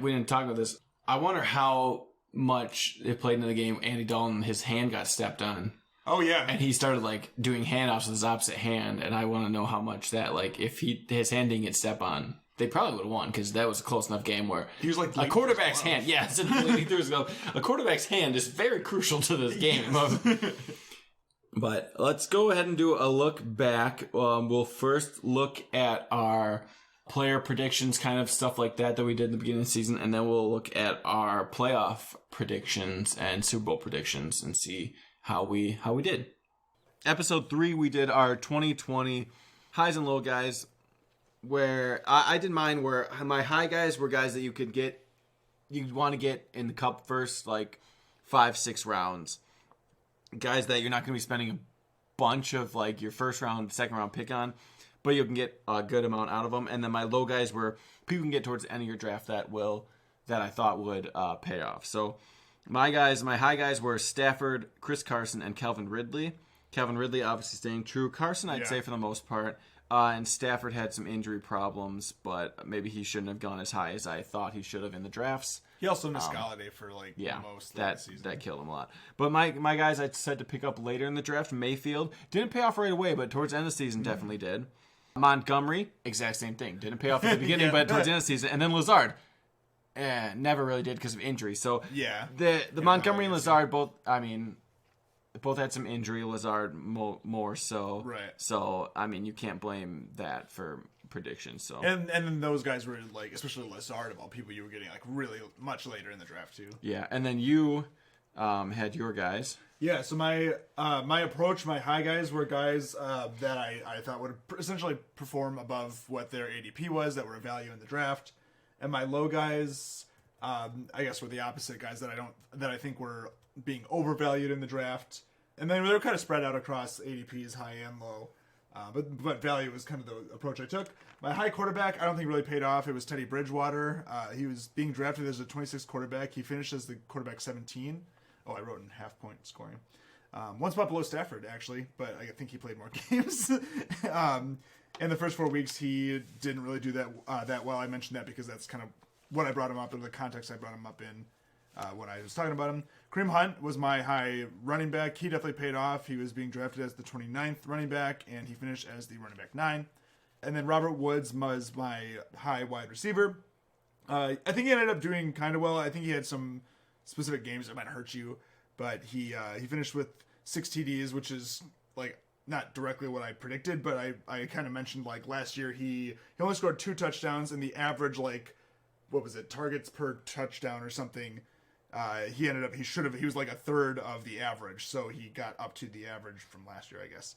we didn't talk about this. I wonder how much it played into the game. Andy Dalton, his hand got stepped on.
Oh, yeah.
And he started, doing handoffs with his opposite hand, and I want to know how much that, if his hand didn't get stepped on, they probably would have won, because that was a close enough game where
he was
a quarterback's hand, a quarterback's hand is very crucial to this game. But let's go ahead and do a look back. We'll first look at our player predictions, kind of stuff like that we did in the beginning of the season, and then we'll look at our playoff predictions and Super Bowl predictions and see how we did. Episode 3, we did our 2020 highs and low guys, where I did mine where my high guys were guys that you'd want to get in the cup first 5-6 rounds. guys that you're not going to be spending a bunch of like your first round, second round pick on, but you can get a good amount out of them. And then my low guys were people you can get towards the end of your draft that I thought would pay off. So my high guys were Stafford, Chris Carson, and Calvin Ridley. Calvin Ridley obviously staying true. Carson, I'd say for the most part. And Stafford had some injury problems, but maybe he shouldn't have gone as high as I thought he should have in the drafts.
He also missed Galladay for most of the season.
That killed him a lot. But my guys I said to pick up later in the draft, Mayfield, didn't pay off right away, but towards the end of the season definitely did. Montgomery, exact same thing. Didn't pay off at the beginning, but towards the end of the season. And then Lazard, never really did because of injury. So the Montgomery and Lazard both had some injury. Lazard more so.
Right.
So, you can't blame that for predictions. So
and then those guys were like, especially Lazard of all people, you were getting like really much later in the draft too.
Yeah, and then you had your guys.
Yeah, so my approach, my high guys were guys that I thought would essentially perform above what their ADP was, that were a value in the draft, and my low guys, I guess, were the opposite guys that I think were being overvalued in the draft, and then they were kind of spread out across ADPs, high and low. But value was kind of the approach I took. My high quarterback, I don't think really paid off. It was Teddy Bridgewater. He was being drafted as a 26th quarterback. He finished as the quarterback 17. Oh, I wrote in half-point scoring. One spot below Stafford, actually, but I think he played more games. In the first 4 weeks, he didn't really do that well. I mentioned that because that's kind of what I brought him up in, the context I brought him up in when I was talking about him. Kareem Hunt was my high running back. He definitely paid off. He was being drafted as the 29th running back, and he finished as the running back 9. And then Robert Woods was my high wide receiver. I think he ended up doing kind of well. I think he had some specific games that might hurt you, but he finished with 6 TDs, which is like not directly what I predicted, but I kind of mentioned like last year he only scored 2 touchdowns, and the average targets per touchdown or something. He was like a third of the average, so he got up to the average from last year, I guess.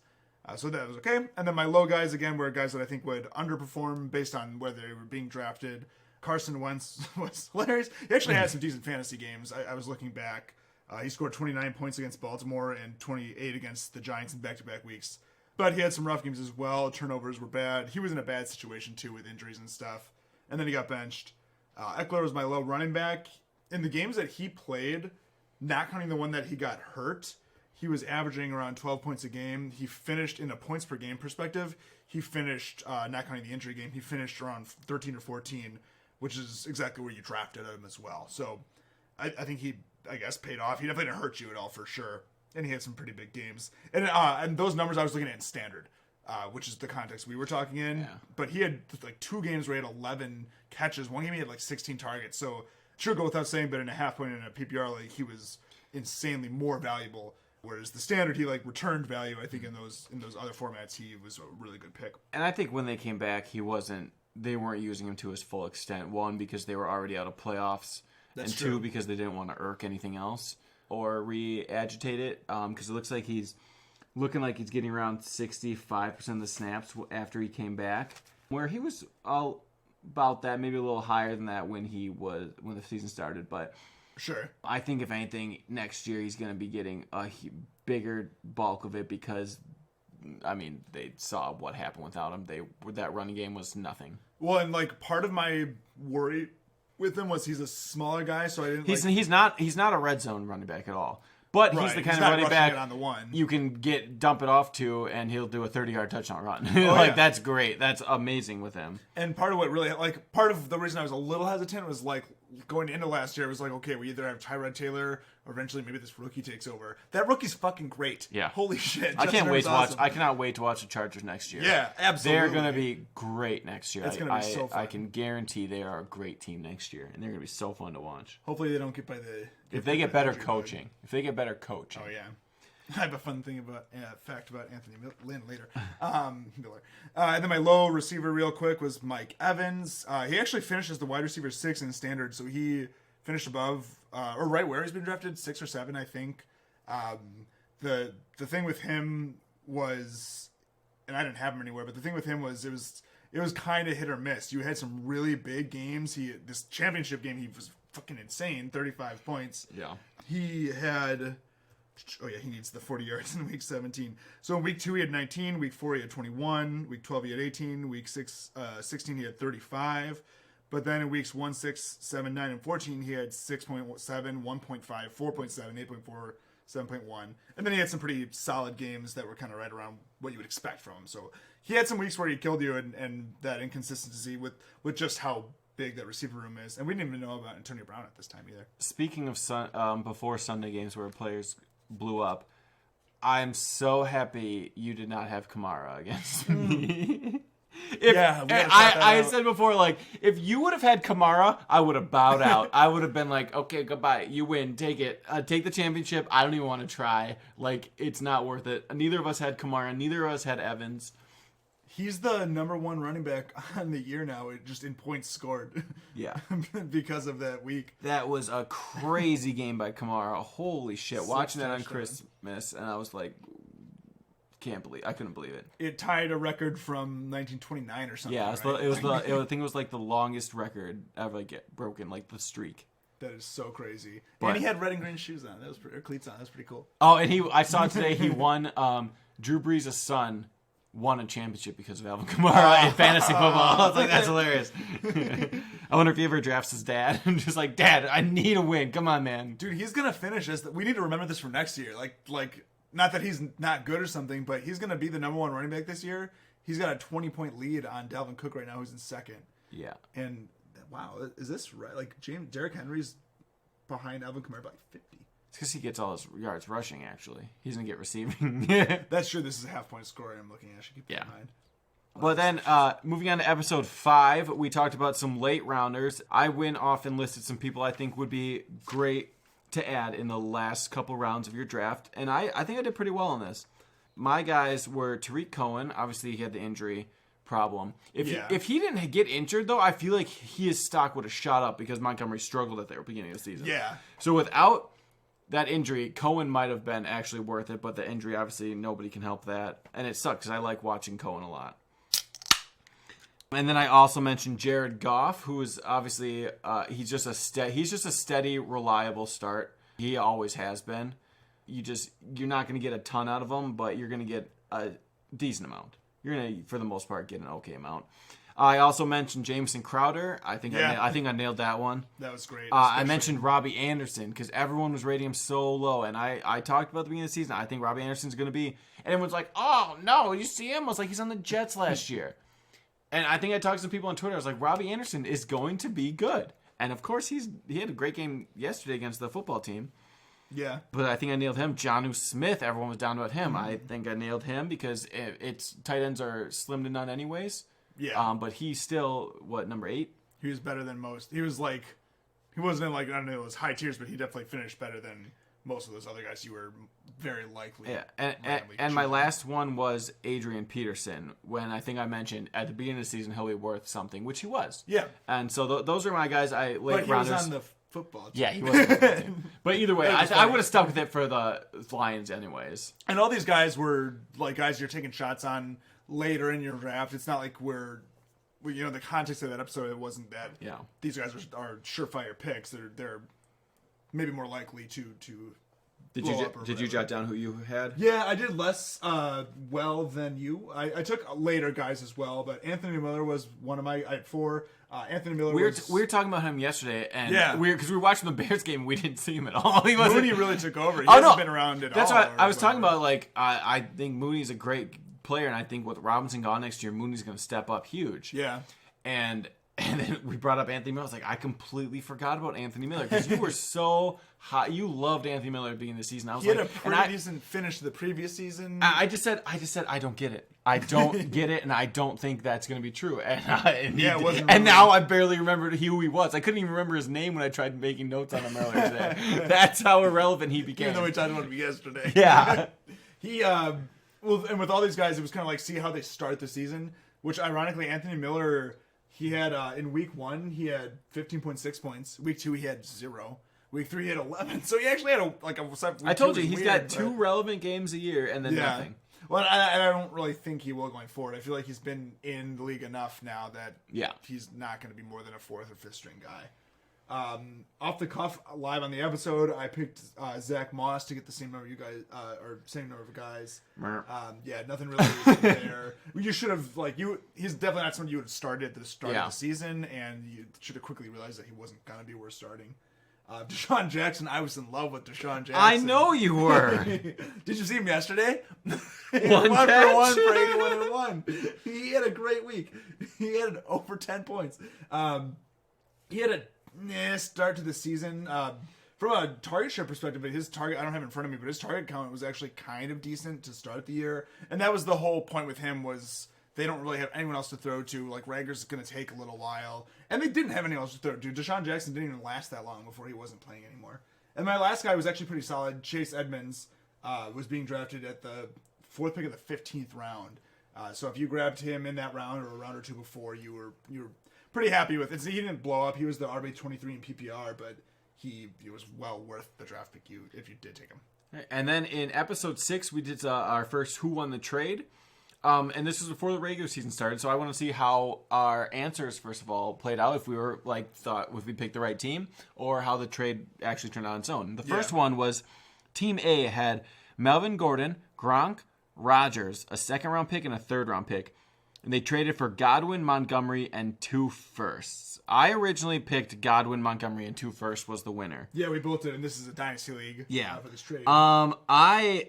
So that was okay. And then my low guys, again, were guys that I think would underperform based on where they were being drafted. Carson Wentz was hilarious. He actually had some decent fantasy games. I was looking back. He scored 29 points against Baltimore and 28 against the Giants in back-to-back weeks. But he had some rough games as well. Turnovers were bad. He was in a bad situation, too, with injuries and stuff. And then he got benched. Eckler was my low running back. In the games that he played, not counting the one that he got hurt, he was averaging around 12 points a game. He finished, in a points per game perspective, not counting the injury game, he finished around 13 or 14, which is exactly where you drafted him as well. So I think he, paid off. He definitely didn't hurt you at all, for sure. And he had some pretty big games. And those numbers I was looking at in standard, which is the context we were talking in.
Yeah.
But he had like 2 games where he had 11 catches. One game he had like 16 targets. So sure, go without saying, but in a half point and a PPR league, he was insanely more valuable. Whereas the standard, he like returned value. I think in those other formats, he was a really good pick.
And I think when they came back, they weren't using him to his full extent. 1, because they were already out of playoffs, and 2, because they didn't want to irk anything else or re-agitate it. Because it looks like he's looking like he's getting around 65% of the snaps after he came back, where he was all about that, maybe a little higher than that when the season started. But
sure,
I think if anything, next year he's going to be getting a bigger bulk of it because, they saw what happened without him. That running game was nothing.
Well, and like part of my worry with him was he's a smaller guy, so I didn't.
He's not a red zone running back at all. But he's the kind of running back
on the one
you can dump it off to, and he'll do a 30-yard touchdown run. That's great. That's amazing with him.
And part of what really, part of the reason I was a little hesitant was going into last year, it was like, okay, we either have Tyrod Taylor or eventually maybe this rookie takes over. That rookie's fucking great.
Yeah.
Holy shit.
I cannot wait to watch the Chargers next year.
Yeah, absolutely.
They're going to be great next year.
It's going to be so fun.
I can guarantee they are a great team next year, and they're going to be so fun to watch.
Hopefully they don't get by the...
If they get better coaching. If they get better coaching.
Oh, yeah. I have a fun fact about Anthony Lynn later. Miller. And then my low receiver real quick was Mike Evans. He actually finished as the wide receiver 6 in standard, so he finished above, or right where he's been drafted, 6 or 7, I think. The thing with him was, and I didn't have him anywhere, but the thing with him was it was kind of hit or miss. You had some really big games. This championship game, he was fucking insane, 35 points.
Yeah.
He had Oh yeah, he needs the 40 yards in week 17. So in week 2 he had 19, week 4 he had 21, week 12 he had 18, week 16 he had 35. But then in weeks 1, 6, 7, 9, and 14 he had 6.7, 1.5, 4.7, 8.4, 7.1. And then he had some pretty solid games that were kind of right around what you would expect from him. So he had some weeks where he killed you, and that inconsistency with just how big that receiver room is. And we didn't even know about Antonio Brown at this time either.
Speaking of before Sunday games where players blew up, I'm so happy you did not have Kamara against me. I said before, like, if you would have had Kamara, I would have bowed out. I would have been like, okay, goodbye. You win. Take it. Take the championship. I don't even want to try. Like, it's not worth it. Neither of us had Kamara. Neither of us had Evans.
He's the number 1 running back on the year now, just in points scored.
Yeah.
Because of that week.
That was a crazy game by Kamara. Holy shit.
6
Watching that on
touchdowns.
Christmas, and I was like, I couldn't believe it.
It tied a record from 1929 or something.
Yeah,
right?
I think it was like the longest record ever get broken, like the streak.
That is so crazy.
But-
and he had red and green shoes on. That was pretty, or cleats on. That was pretty cool.
Oh, and I saw today he won. Drew Brees' son won a championship because of Alvin Kamara in fantasy football. I was like, that's hilarious. I wonder if he ever drafts his dad. I'm just like, Dad, I need a win. Come on, man.
Dude, he's gonna finish this. We need to remember this for next year. Like, not that he's not good or something, but he's gonna be the number 1 running back this year. He's got a 20-point lead on Dalvin Cook right now, who's in second.
Yeah.
And wow, is this right? Like, Derrick Henry's behind Alvin Kamara by like 50.
It's because he gets all his yards rushing, actually. He's going to get receiving.
That's true. This is a half-point score I'm looking at. I should keep that in mind.
Well, then, moving on to episode 5, we talked about some late rounders. I went off and listed some people I think would be great to add in the last couple rounds of your draft, and I think I did pretty well on this. My guys were Tariq Cohen. Obviously, he had the injury problem. If he didn't get injured, though, I feel like his stock would have shot up because Montgomery struggled at the beginning of the season.
Yeah.
So without that injury, Cohen might have been actually worth it, but the injury, obviously, nobody can help that. And it sucks because I like watching Cohen a lot. And then I also mentioned Jared Goff, who is obviously he's just a steady, reliable start. He always has been. You're not going to get a ton out of him, but you're going to get a decent amount. You're going to, for the most part, get an okay amount. I also mentioned Jameson Crowder. I think I nailed that one.
That was great.
I mentioned Robbie Anderson because everyone was rating him so low, and I talked about at the beginning of the season. I think Robbie Anderson's going to be, and everyone's like, "Oh no, you see him?" I was like, "He's on the Jets last year," and I think I talked to some people on Twitter. I was like, "Robbie Anderson is going to be good," and of course he had a great game yesterday against the football team.
Yeah.
But I think I nailed him. Jonnu Smith, everyone was down about him. I think I nailed him because it's tight ends are slim to none anyways.
Yeah.
But he's still, number 8?
He was better than most. He was like, he wasn't in, like, I don't know, it was high tiers, but he definitely finished better than most of those other guys you were very likely.
Yeah, and my last one was Adrian Peterson, when I think I mentioned at the beginning of the season he'll be worth something, which he was.
Yeah.
And so those are my guys.
But he was on the football team.
Yeah, he was on the football team. But either way, I would have stuck with it for the Lions anyways.
And all these guys were like guys you're taking shots on later in your draft. It's not like the context of that episode, it wasn't that these guys are surefire picks. They're maybe more likely to
Did you jot down who you had?
Yeah, I did less well than you. I took later guys as well, but Anthony Miller was one of my. I had 4. Anthony Miller.
We were talking about him yesterday, and because we were watching the Bears game, we didn't see him at all.
Mooney really took over. He hasn't been around at all.
That's what I was talking about. Like I think Mooney's a great player, and I think with Robinson gone next year, Mooney's going to step up huge.
Yeah,
and then we brought up Anthony Miller. I was like, I completely forgot about Anthony Miller because you were so hot. You loved Anthony Miller at the beginning of the season. I was
had a pretty decent finish to the previous season.
I just said, I don't get it. I don't get it, and I don't think that's going to be true. And
it wasn't.
And now I barely remembered who he was. I couldn't even remember his name when I tried making notes on him earlier today. That's how irrelevant he became.
Even though we talked about him yesterday.
Yeah.
He and with all these guys, it was kind of like see how they start the season. Which ironically, Anthony Miller. He had, in week 1, he had 15.6 points. Week 2, he had 0. Week 3, he had 11. So he actually had
I told you, he's got 2 relevant games a year and then nothing.
Well, I don't really think he will going forward. I feel like he's been in the league enough now that he's not going to be more than a 4th or 5th string guy. Off the cuff, live on the episode, I picked Zach Moss to get the same number you guys, or same number of guys. Yeah, nothing really there. You should have he's definitely not someone you would have started at the start of the season, and you should have quickly realized that he wasn't gonna be worth starting. Deshaun Jackson, I was in love with Deshaun Jackson.
I know you were.
Did you see him yesterday?
1
1
catch.
for 1 for 81 and 1. He had a great week. He had over 10 points. He had a start to the season. From a target share perspective, his target, I don't have it in front of me, but his target count was actually kind of decent to start the year. And that was the whole point with him, was they don't really have anyone else to throw to. Like, Rager's going to take a little while. And they didn't have anyone else to throw to. Deshaun Jackson didn't even last that long before he wasn't playing anymore. And my last guy was actually pretty solid. Chase Edmonds was being drafted at the 4th pick of the 15th round. So if you grabbed him in that round or a round or two before, you were pretty happy with it. He didn't blow up. He was the RB23 in PPR, but he was well worth the draft pick if you did take him.
And then in episode 6, we did our first Who Won the Trade. And this was before the regular season started, so I want to see how our answers, first of all, played out, if we were if we picked the right team, or how the trade actually turned out on its own. The first one was Team A had Melvin Gordon, Gronk, Rodgers, a 2nd-round pick, and a 3rd-round pick. And they traded for Godwin, Montgomery, and 2 firsts. I originally picked Godwin, Montgomery, and 2 firsts was the winner.
Yeah, we both did, and this is a dynasty league.
Yeah.
For this trade.
I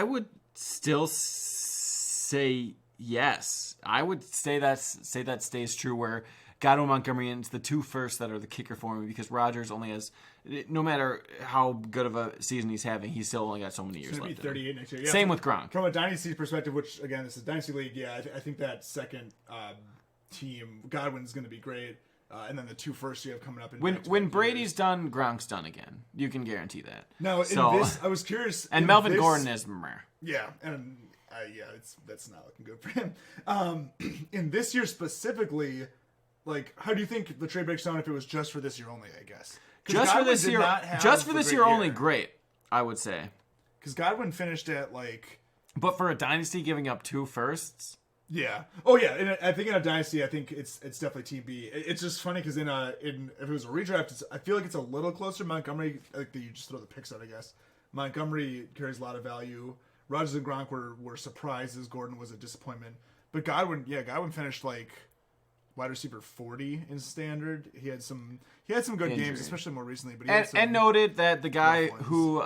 would still say yes. I would say that stays true, where Godwin, Montgomery, and it's the 2 firsts that are the kicker for me, because Rodgers only has, no matter how good of a season he's having, he's still only got so many years
He's going
left.
to be 38 next year. Yeah,
Same with Gronk.
From a dynasty perspective, which, again, this is a dynasty league, yeah, I think that second team, Godwin's going to be great. And then the 2 firsts you have coming up in
When Brady's done, Gronk's done again. You can guarantee that.
No, in this, I was curious.
And Melvin Gordon is meh.
Yeah, and that's not looking good for him. In this year specifically, how do you think the trade breaks down if it was just for this year only? I guess
just for this year only. Great, I would say,
because Godwin finished at
But for a dynasty, giving up 2 firsts.
Yeah. Oh yeah. I think in a dynasty, I think it's definitely Team B. It's just funny because if it was a redraft, I feel like it's a little closer. Montgomery, you just throw the picks out, I guess. Montgomery carries a lot of value. Rodgers and Gronk were surprises. Gordon was a disappointment. But Godwin finished wide receiver 40 in standard. He had some good games, especially more recently. But
and noted that the guy who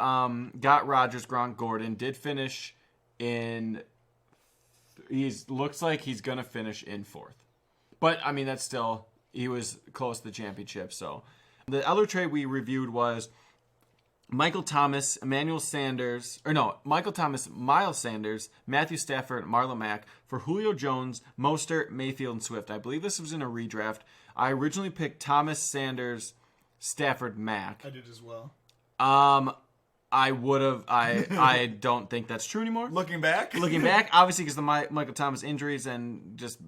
got Rodgers, Gronk, Gordon did finish in. Looks like he's gonna finish in 4th, but I mean that's still, he was close to the championship. So the other trade we reviewed was Michael Thomas, Miles Sanders, Matthew Stafford, Marlon Mack for Julio Jones, Mostert, Mayfield, and Swift. I believe this was in a redraft. I originally picked Thomas, Sanders, Stafford, Mack.
I did as well.
I would have. I don't think that's true anymore.
Looking back,
obviously, because the Michael Thomas injuries and just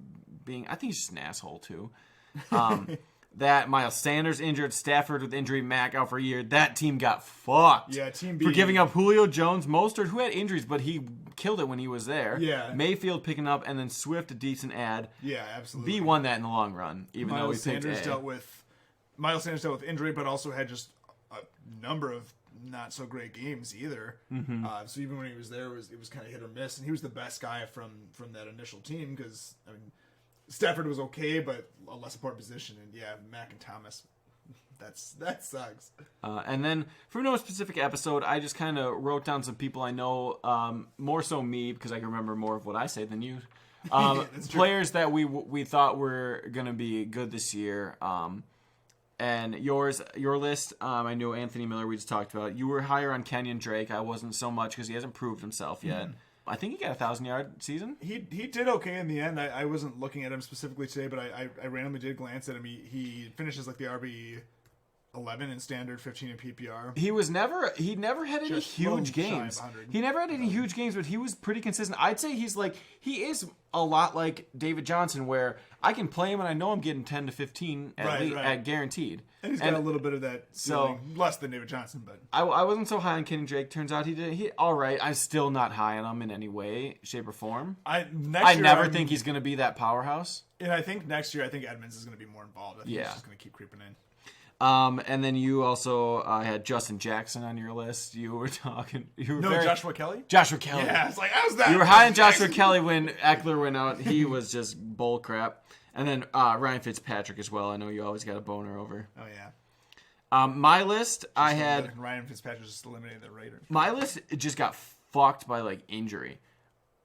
being, I think he's just an asshole too. That Miles Sanders injured, Stafford with injury, Mack out for a year. That team got fucked.
Yeah, Team B.
For giving up Julio Jones, Mostert, who had injuries, but he killed it when he was there.
Yeah.
Mayfield picking up, and then Swift, a decent ad.
Yeah, absolutely.
B won that in the long run, even though we picked
Miles Sanders dealt with injury, but also had just a number of not so great games either.
Mm-hmm.
So even when he was there, it was kind of hit or miss, and he was the best guy from that initial team because Stafford was okay, but a less important position, and yeah, Mack and Thomas, that sucks.
And then for no specific episode, I just kind of wrote down some people I know, more so me because I can remember more of what I say than you. Players that we thought were gonna be good this year. And your list, I know Anthony Miller we just talked about. You were higher on Kenyon Drake. I wasn't so much because he hasn't proved himself yet. I think he got a 1,000-yard season.
He did okay in the end. I wasn't looking at him specifically today, but I randomly did glance at him. He finishes like the RB 11 in standard, 15 in PPR.
He never had any huge games. He never had any huge games, but he was pretty consistent. I'd say he is a lot like David Johnson, where I can play him and I know I'm getting 10 to 15 at guaranteed.
And he's got a little bit of that ceiling, less than David Johnson, but
I wasn't so high on Kenny Drake. Turns out he all right. I'm still not high on him in any way, shape, or form. I never think he's going to be that powerhouse.
And I think next year, Edmonds is going to be more involved. I think he's just going to keep creeping in.
And then you also had Justin Jackson on your list. You were talking.
Joshua Kelly.
Joshua Kelly.
Yeah, it's like how's that?
You were high on Joshua Kelly when Eckler went out. He was just bull crap. And then Ryan Fitzpatrick as well. I know you always got a boner over.
Oh yeah.
My list, I had
Ryan Fitzpatrick just eliminated the Raiders.
My list just got fucked by like injury.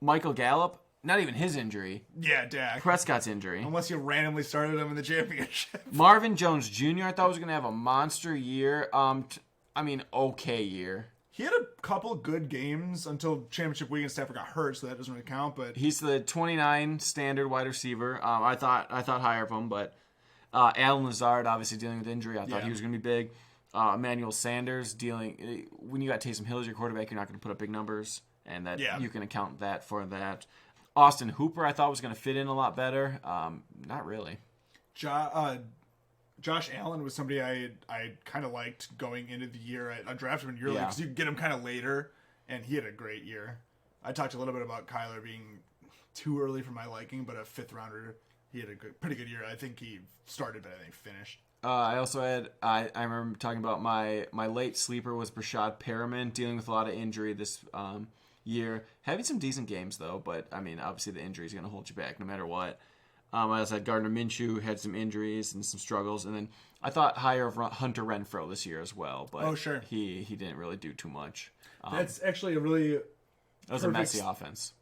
Michael Gallup, not even his injury.
Yeah, Dak.
Prescott's injury.
Unless you randomly started him in the championship.
Marvin Jones Jr. I thought was going to have a monster year. Okay year.
He had a couple good games until championship week and Stafford got hurt, so that doesn't really count. But
he's the 29 standard wide receiver. I thought higher of him, but Alan Lazard obviously dealing with injury. I thought he was going to be big. Emmanuel Sanders dealing when you got Taysom Hill as your quarterback, you're not going to put up big numbers, and that you can account that for that. Austin Hooper I thought was going to fit in a lot better. Not really.
Josh Allen was somebody I kind of liked going into the year. I drafted him in your league because you could get him kind of later, and he had a great year. I talked a little bit about Kyler being too early for my liking, but a fifth rounder. He had a pretty good year. I think he started, but I think finished.
I also had I remember talking about my late sleeper was Brashad Perriman, dealing with a lot of injury this year. Having some decent games though, but I mean obviously the injury is going to hold you back no matter what. I also had Gardner Minshew, had some injuries and some struggles, and then I thought higher of Hunter Renfrow this year as well, but he didn't really do too much.
That's actually a really
that was a messy offense.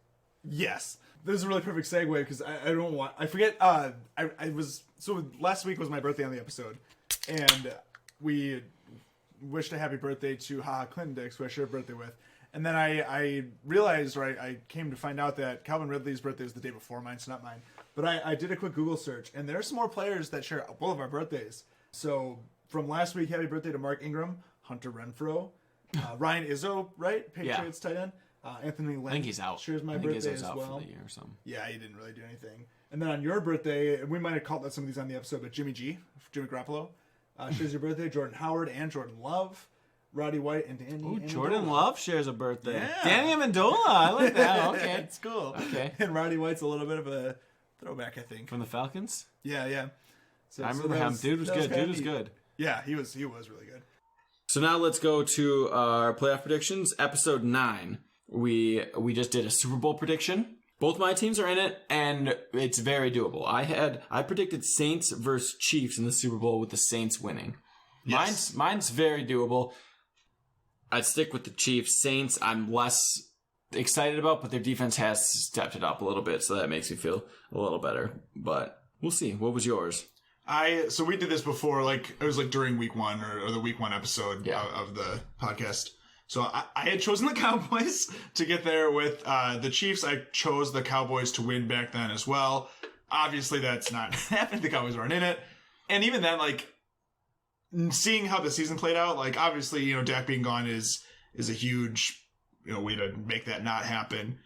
Yes. This is a really perfect segue because I forget. Last week was my birthday on the episode, and we wished a happy birthday to Clinton Dix, who I share a birthday with. And then I realized, I came to find out that Calvin Ridley's birthday was the day before mine, so not mine. But I did a quick Google search, and there are some more players that share both of our birthdays. So from last week, happy birthday to Mark Ingram, Hunter Renfrow, Ryan Izzo, right? Patriots tight end. Anthony Lynn.
I think he's out.
Shares my
I think
birthday
Izzo's
as
out
well.
for the year or something.
Yeah, he didn't really do anything. And then on your birthday, we might have called out some of these on the episode, but Jimmy Garoppolo, shares your birthday. Jordan Howard and Jordan Love, Roddy White and Danny.
Ooh, Jordan Love shares a birthday.
Yeah.
Danny Amendola. I like that. Okay,
it's cool.
Okay,
and Roddy White's a little bit of a throwback, I think,
from the Falcons.
Yeah. So,
I remember him. Dude was good.
Yeah, he was really good.
So now let's go to our playoff predictions. Episode 9. We just did a Super Bowl prediction. Both my teams are in it, and it's very doable. I predicted Saints versus Chiefs in the Super Bowl with the Saints winning.
Yes.
Mine's very doable. I'd stick with the Chiefs. Saints, I'm less excited about, but their defense has stepped it up a little bit, so that makes me feel a little better. But we'll see. What was yours?
So we did this before, it was during week 1 or the week 1 episode of the podcast. So I had chosen the Cowboys to get there with the Chiefs. I chose the Cowboys to win back then as well. Obviously, that's not happening. The Cowboys aren't in it. And even then, seeing how the season played out, obviously, Dak being gone is a huge, way to make that not happen.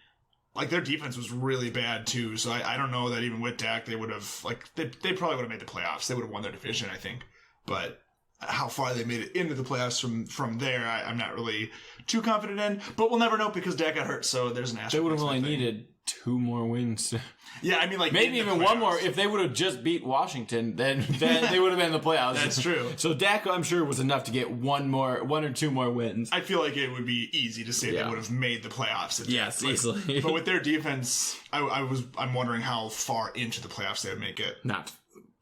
Their defense was really bad, too. So I don't know that even with Dak, they would have, they probably would have made the playoffs. They would have won their division, I think. But how far they made it into the playoffs from there, I'm not really too confident in. But we'll never know because Dak got hurt, so there's an asterisk.
They would have only needed 2 more wins.
Yeah, I mean,
maybe even one more. If they would have just beat Washington, then they would have been in the playoffs.
That's true.
So Dak, I'm sure, was enough to get 1 or 2 more wins.
I feel like it would be easy to say they would have made the playoffs.
Yes, easily.
But with their defense, I'm wondering how far into the playoffs they would make it.
Not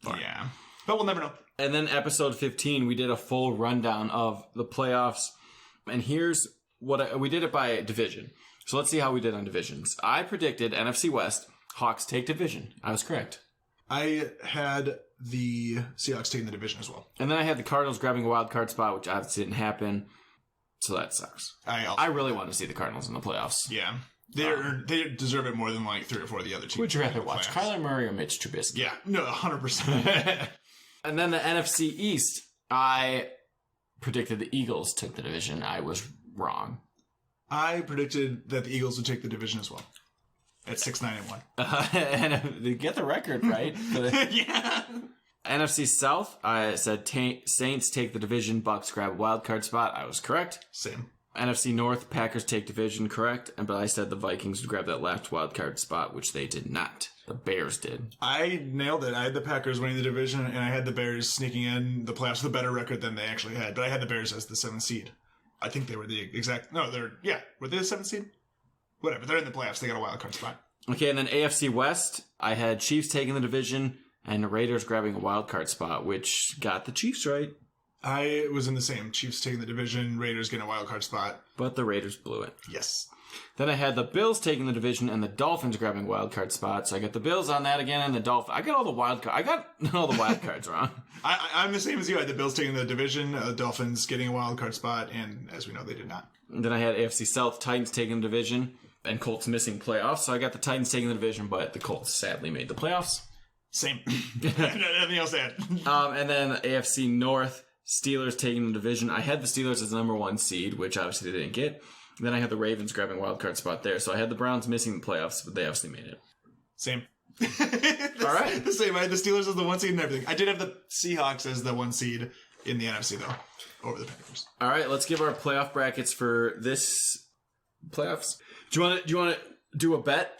far.
Yeah, but we'll never know.
And then episode 15, we did a full rundown of the playoffs. And here's what we did it by division. So let's see how we did on divisions. I predicted NFC West, Hawks take division. I was correct.
I had the Seahawks taking the division as well.
And then I had the Cardinals grabbing a wild card spot, which obviously didn't happen. So that sucks. I really want to see the Cardinals in the playoffs.
Yeah. They deserve it more than 3 or 4 of the other teams.
Would you rather watch Kyler Murray or Mitch Trubisky?
Yeah. No, 100%.
And then the NFC East, I predicted the Eagles took the division. I was wrong.
I predicted that the Eagles would take the division as well. At 6-9-1.
And they get the record right.
Yeah.
NFC South, I said Saints take the division, Bucks grab a wild card spot. I was correct.
Same.
NFC North, Packers take division, correct. But I said the Vikings would grab that last wild card spot, which they did not. The Bears did.
I nailed it. I had the Packers winning the division, and I had the Bears sneaking in the playoffs with a better record than they actually had. But I had the Bears as the 7th seed. I think they were the exact... No, were they the 7th seed? Whatever, they're in the playoffs. They got a wild card spot.
Okay, and then AFC West, I had Chiefs taking the division and the Raiders grabbing a wild card spot, which got the Chiefs right.
I was in the same. Chiefs taking the division, Raiders getting a wild card spot.
But the Raiders blew it.
Yes.
Then I had the Bills taking the division and the Dolphins grabbing wild card spots. So I got the Bills on that again and the Dolphins. I got all the wild cards wrong.
I'm the same as you. I had the Bills taking the division, Dolphins getting a wild card spot, and as we know, they did not.
And then I had AFC South, Titans taking the division, and Colts missing playoffs. So I got the Titans taking the division, but the Colts sadly made the playoffs.
Same. Nothing else to add.
And then AFC North, Steelers taking the division. I had the Steelers as the number 1 seed, which obviously they didn't get. Then I had the Ravens grabbing a wild card spot there. So I had the Browns missing the playoffs, but they obviously made it.
Same.
All right.
The same. I had the Steelers as the 1 seed and everything. I did have the Seahawks as the 1 seed in the NFC, though, over the Packers.
All right, let's give our playoff brackets for this playoffs. Do you want to do a bet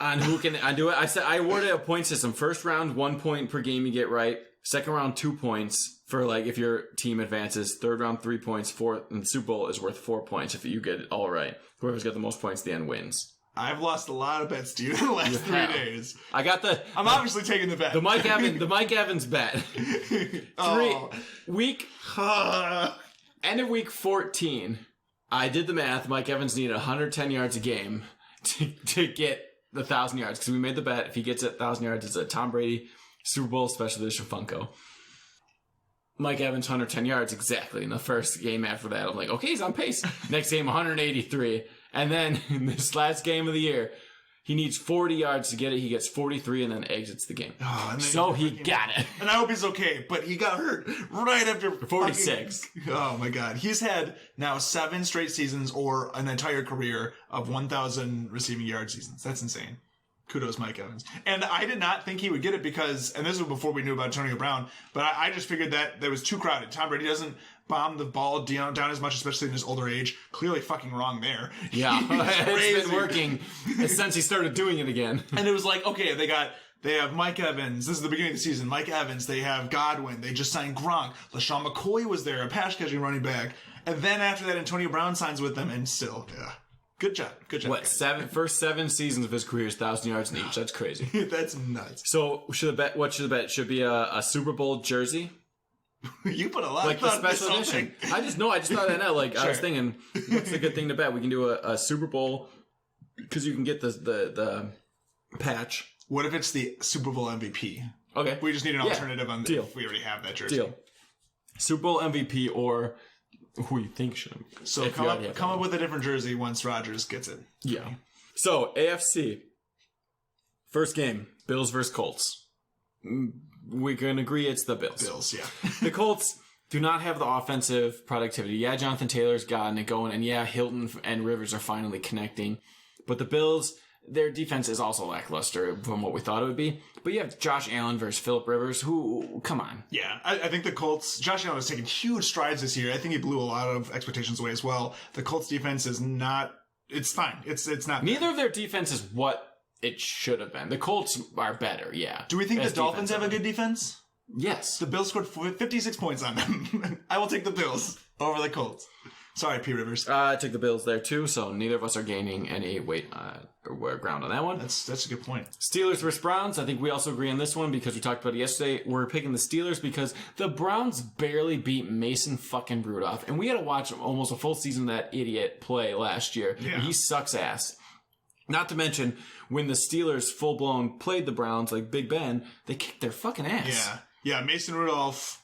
on who can do it? I said I awarded a point system. First round, 1 point per game you get right. Second round, 2 points for like if your team advances. Third round, 3 points. Fourth, and Super Bowl is worth 4 points if you get it all right. Whoever's got the most points at the end wins.
I've lost a lot of bets to you in the last 3 days.
I got
I'm obviously taking the bet.
the Mike Evans bet. End of week 14. I did the math. Mike Evans needed 110 yards a game to get the 1,000 yards because we made the bet. If he gets it 1,000 yards, it's a Tom Brady Super Bowl special edition Funko. Mike Evans 110 yards exactly in the first game. After that, I'm like, okay, he's on pace. Next game 183, and then in this last game of the year, he needs 40 yards to get it. He gets 43 and then exits the game. So he got it.
And I hope he's okay, but he got hurt right after
46.
Oh my God. He's had now 7 straight seasons or an entire career of 1,000 receiving yard seasons. That's insane. Kudos, Mike Evans. And I did not think he would get it because, and this was before we knew about Antonio Brown, but I just figured that that was too crowded. Tom Brady doesn't bomb the ball down as much, especially in his older age. Clearly fucking wrong there.
Yeah, it's been working since he started doing it again.
And it was like, okay, they have Mike Evans. This is the beginning of the season. Mike Evans. They have Godwin. They just signed Gronk. LaShawn McCoy was there, a pass catching running back. And then after that, Antonio Brown signs with them, and still, yeah. Good job. Good job.
What, first 7 seasons of his career is 1,000 yards in each. That's crazy.
That's nuts.
So what should the bet? Should be a Super Bowl jersey?
You put a lot
like
of thought
the special
into
edition. I just thought that out. Like,
Sure.
I was thinking, what's a good thing to bet? We can do a Super Bowl because you can get the patch.
What if it's the Super Bowl MVP?
Okay.
We just need an alternative on
Deal.
if we already have that jersey.
Deal. Super Bowl MVP or who you think should.
So come up with a different jersey once Rodgers gets it.
Yeah. So AFC. First game, Bills versus Colts. We can agree it's the Bills.
Bills, yeah.
The Colts do not have the offensive productivity. Yeah, Jonathan Taylor's gotten it going, and yeah, Hilton and Rivers are finally connecting. But the Bills, their defense is also lackluster from what we thought it would be. But you have Josh Allen versus Phillip Rivers, who, come on.
Yeah, I think the Colts, Josh Allen has taken huge strides this year. I think he blew a lot of expectations away as well. The Colts defense is not, it's fine. It's not.
Neither of their defense is what it should have been. The Colts are better, yeah.
Do we think the Dolphins have a good defense?
Yes.
The Bills scored 56 points on them. I will take the Bills over the Colts. Sorry, P. Rivers.
I took the Bills there too, so neither of us are gaining any weight or ground on that one.
That's a good point.
Steelers versus Browns. I think we also agree on this one because we talked about it yesterday. We're picking the Steelers because the Browns barely beat Mason fucking Rudolph, and we had to watch almost a full season of that idiot play last year.
Yeah.
And he sucks ass. Not to mention, when the Steelers full-blown played the Browns like Big Ben, they kicked their fucking ass.
Yeah, Mason Rudolph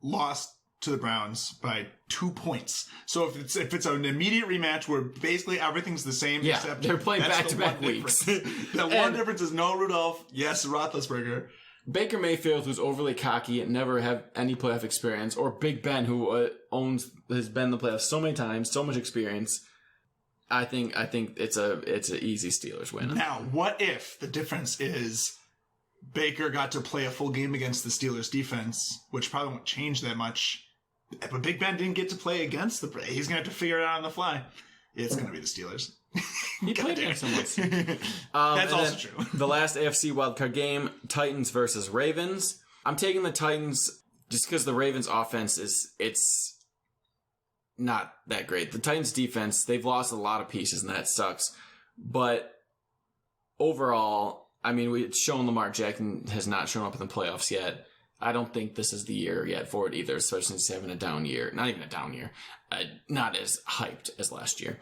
lost to the Browns by 2 points. So if it's an immediate rematch where basically everything's the same,
Yeah,
except
they're playing
that's
back-to-back
the one
weeks.
difference. The one difference is no Rudolph, yes, Roethlisberger.
Baker Mayfield, who's overly cocky and never have any playoff experience, or Big Ben, who has been in the playoffs so many times, so much experience. I think it's an easy Steelers win.
Now, what if the difference is Baker got to play a full game against the Steelers defense, which probably won't change that much, but Big Ben didn't get to play against he's going to have to figure it out on the fly. It's going to be the Steelers.
He played against them once.
That's also true.
The last AFC wildcard game, Titans versus Ravens. I'm taking the Titans just because the Ravens offense it's not that great. The Titans defense, they've lost a lot of pieces and that sucks. But overall, I mean, it's shown Lamar Jackson has not shown up in the playoffs yet. I don't think this is the year yet for it either, especially since he's having a down year. Not even a down year. Not as hyped as last year.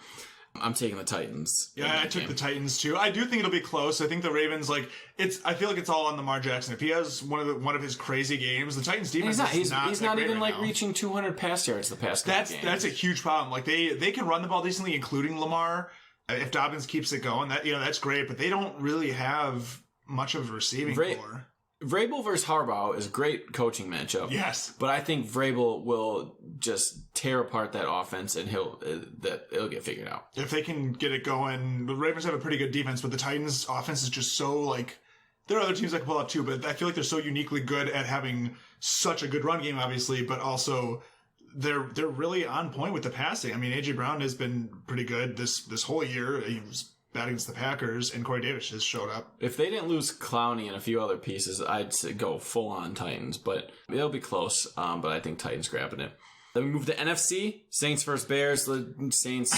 I'm taking the Titans.
Yeah, I took the Titans too. I do think it'll be close. I think the Ravens, I feel like it's all on Lamar Jackson. If he has one of his crazy games, the Titans defense
he's not even
right now.
reaching 200 pass yards the past couple games.
That's a huge problem. Like they can run the ball decently, including Lamar. If Dobbins keeps it going, that's great. But they don't really have much of a receiving core.
Vrabel versus Harbaugh is a great coaching matchup.
Yes.
But I think Vrabel will just tear apart that offense and it'll get figured out.
If they can get it going, the Ravens have a pretty good defense, but the Titans offense is just so there are other teams that can pull out too, but I feel like they're so uniquely good at having such a good run game, obviously, but also they're really on point with the passing. I mean, AJ Brown has been pretty good this whole year. He was bad against the Packers, and Corey Davis has showed up.
If they didn't lose Clowney and a few other pieces, I'd say go full on Titans, but it'll be close. But I think Titans grabbing it. Then we move to NFC, Saints versus Bears. The Saints.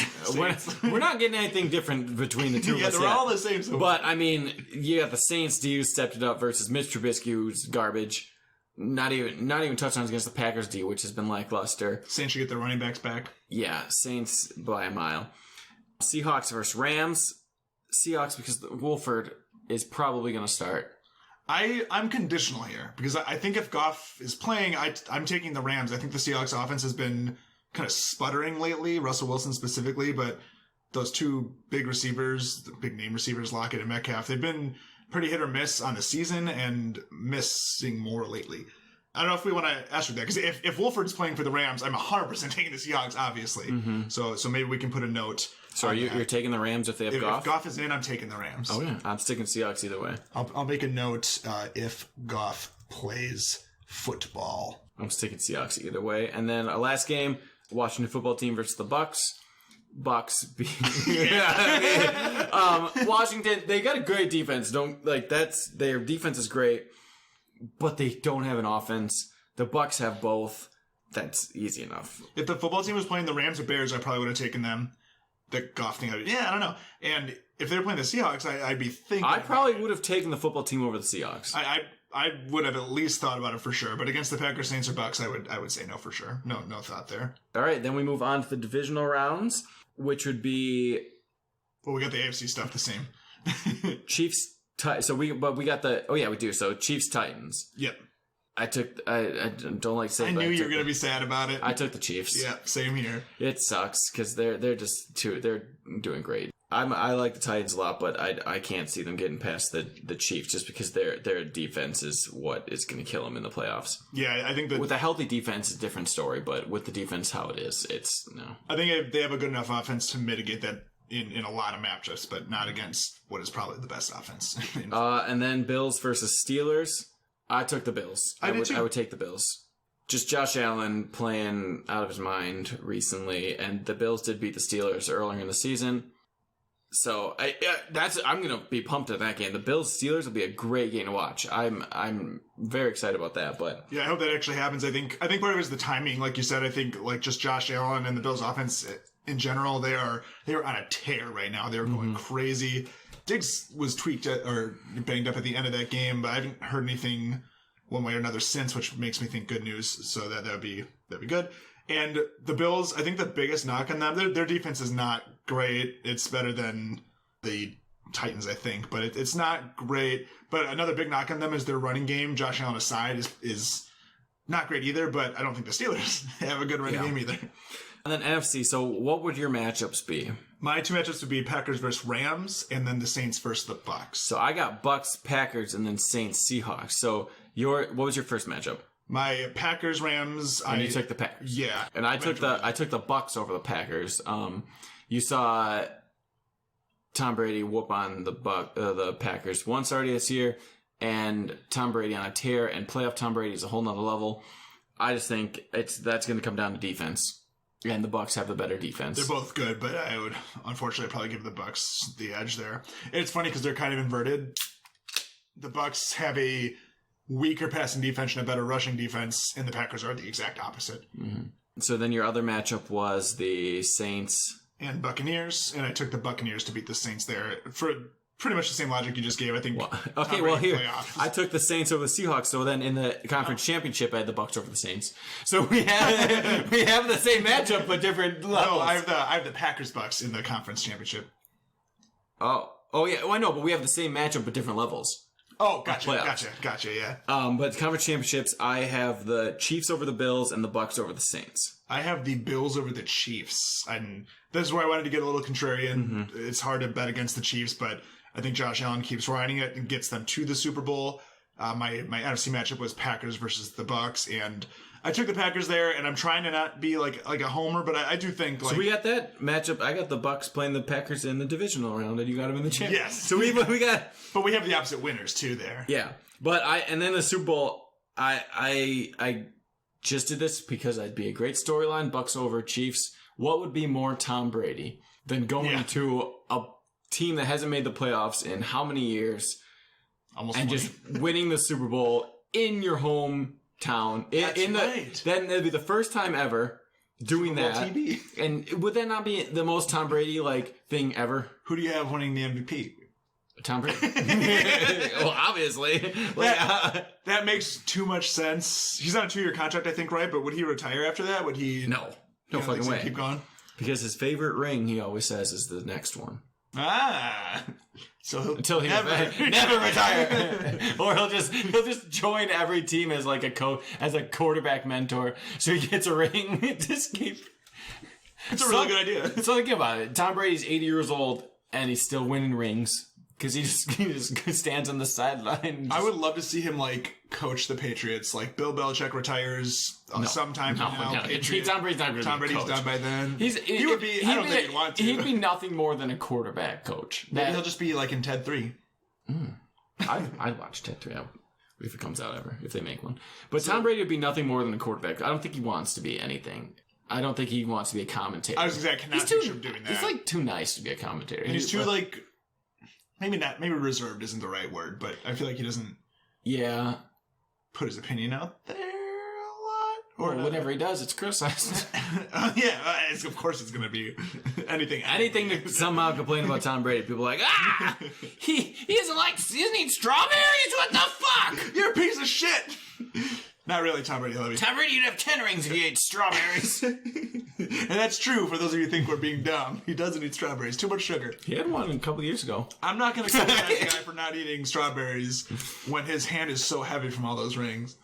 We're not getting anything different between the two of us
they're all the same. So
but I mean, you got the Saints D who stepped it up versus Mitch Trubisky, who's garbage. Not even touchdowns against the Packers D, which has been lackluster.
Saints should get their running backs back.
Yeah, Saints by a mile. Seahawks versus Rams. Seahawks because Wolford is probably going to start.
I'm conditional here because I think if Goff is playing, I'm taking the Rams. I think the Seahawks offense has been kind of sputtering lately, Russell Wilson specifically, but those two big receivers, the big name receivers, Lockett and Metcalf, they've been pretty hit or miss on the season and missing more lately. I don't know if we want to ask for that because if Wolford's playing for the Rams, I'm 100% taking the Seahawks, obviously. Mm-hmm. So maybe we can put a note.
So you're taking the Rams if they have Goff?
If Goff is in, I'm taking the Rams.
Oh, yeah. I'm sticking Seahawks either way.
I'll make a note if Goff plays football.
I'm sticking Seahawks either way. And then a last game, Washington football team versus the Bucks. Washington, they got a great defense. Their defense is great, but they don't have an offense. The Bucks have both. That's easy enough.
If the football team was playing the Rams or Bears, I probably would have taken them. The Goff thing, I don't know. And if they were playing the Seahawks, I'd be thinking.
I probably would have taken the football team over the Seahawks.
I would have at least thought about it for sure. But against the Packers, Saints, or Bucks, I would say no for sure. No thought there.
All right, then we move on to the divisional rounds, which would be.
Well, we got the AFC stuff the same.
Chiefs. So we got the. Oh yeah, we do. So Chiefs Titans.
Yep.
I don't like saying.
I knew you were going to be sad about it.
I took the Chiefs.
Yeah, same here.
It sucks because they're doing great. I like the Titans a lot, but I can't see them getting past the Chiefs just because their defense is what is going to kill them in the playoffs.
Yeah, I think that
with a healthy defense, it's a different story. But with the defense how it is, it's no.
I think they have a good enough offense to mitigate that in a lot of matchups, but not against what is probably the best offense.
And then Bills versus Steelers. I took the Bills. I would take the Bills. Just Josh Allen playing out of his mind recently, and the Bills did beat the Steelers earlier in the season. So I'm gonna be pumped at that game. The Bills Steelers will be a great game to watch. I'm very excited about that. But
yeah, I hope that actually happens. I think part of it is the timing, like you said. I think just Josh Allen and the Bills offense in general, they are on a tear right now. They're going crazy. Diggs was tweaked or banged up at the end of that game, but I haven't heard anything one way or another since, which makes me think good news. So that'd be good. And the Bills, I think the biggest knock on them, their defense is not great. It's better than the Titans, I think, but it's not great. But another big knock on them is their running game. Josh Allen aside is not great either, but I don't think the Steelers have a good running game either.
And then NFC, so what would your matchups be?
My two matchups would be Packers versus Rams, and then the Saints versus the Bucks.
So I got Bucks, Packers, and then Saints, Seahawks. So what was your first matchup?
My Packers, Rams.
And you took the Packers.
Yeah.
And I took the Bucks over the Packers. You saw Tom Brady whoop on the Packers once already this year, and Tom Brady on a tear, and playoff Tom Brady is a whole nother level. I just think that's going to come down to defense. And the Bucks have the better defense.
They're both good, but I would unfortunately probably give the Bucks the edge there. It's funny because they're kind of inverted. The Bucks have a weaker passing defense and a better rushing defense, and the Packers are the exact opposite.
Mm-hmm. So then your other matchup was the Saints
and Buccaneers, and I took the Buccaneers to beat the Saints there for pretty much the same logic you just gave. I think.
Here I took the Saints over the Seahawks. So then in the conference championship, I had the Bucks over the Saints. So we have the same matchup but different levels.
No, I have the Packers Bucks in the conference championship.
Oh yeah. Well, I know, but we have the same matchup but different levels.
Oh, gotcha, yeah.
But conference championships, I have the Chiefs over the Bills and the Bucks over the Saints.
I have the Bills over the Chiefs. And this is where I wanted to get a little contrarian. Mm-hmm. It's hard to bet against the Chiefs, but I think Josh Allen keeps riding it and gets them to the Super Bowl. My NFC matchup was Packers versus the Bucks, and I took the Packers there, and I'm trying to not be like a homer, but I do think like...
So we got that matchup. I got the Bucks playing the Packers in the divisional round, and you got them in the championship.
Yes.
So we got...
But we have the opposite winners, too, there.
Yeah. But and then the Super Bowl, I just did this because I'd be a great storyline, Bucks over Chiefs. What would be more Tom Brady than going to a team that hasn't made the playoffs in how many years...
Almost
and
20.
just winning the Super Bowl in your hometown.
Right.
Then it'd be the first time ever doing
Super Bowl
that.
TV.
And would that not be the most Tom Brady thing ever?
Who do you have winning the MVP?
Tom Brady. Well, obviously.
That makes too much sense. He's on a 2-year contract, I think, right? But would he retire after that? Would he?
No fucking way.
Keep going.
Because his favorite ring, he always says, is the next one.
So
until he never retire, or he'll just join every team as like as a quarterback mentor, so he gets a ring. Just keep.
It's a really good idea.
So think about it. Tom Brady's 80 years old and he's still winning rings because he just stands on the sideline.
I would love to see him coach the Patriots. Like Bill Belichick retires sometime now.
Tom Brady's not going to be
Tom Brady's
coach.
done by then.
He
would be. I don't think he'd want to.
He'd be nothing more than a quarterback coach.
Maybe he'll just be like in Ted 3.
I'd watch Ted 3 if it comes out ever, if they make one. But Tom Brady would be nothing more than a quarterback. I don't think he wants to be anything. I don't think he wants to be a commentator.
I was exactly not picture him doing that.
He's too nice to be a commentator.
And he's too maybe reserved isn't the right word, but I feel like he doesn't put his opinion out there a lot.
Or whatever he does, it's criticized.
Of course it's going to be anything.
Anything to somehow complain about Tom Brady. People are like, he doesn't eat strawberries? What the fuck?
You're a piece of shit. Not really, Tom Brady.
Tom Brady, you'd have 10 rings if you ate strawberries.
And that's true for those of you who think we're being dumb. He doesn't eat strawberries. Too much sugar.
He had one a couple years ago.
I'm not going to criticize the guy for not eating strawberries when his hand is so heavy from all those rings.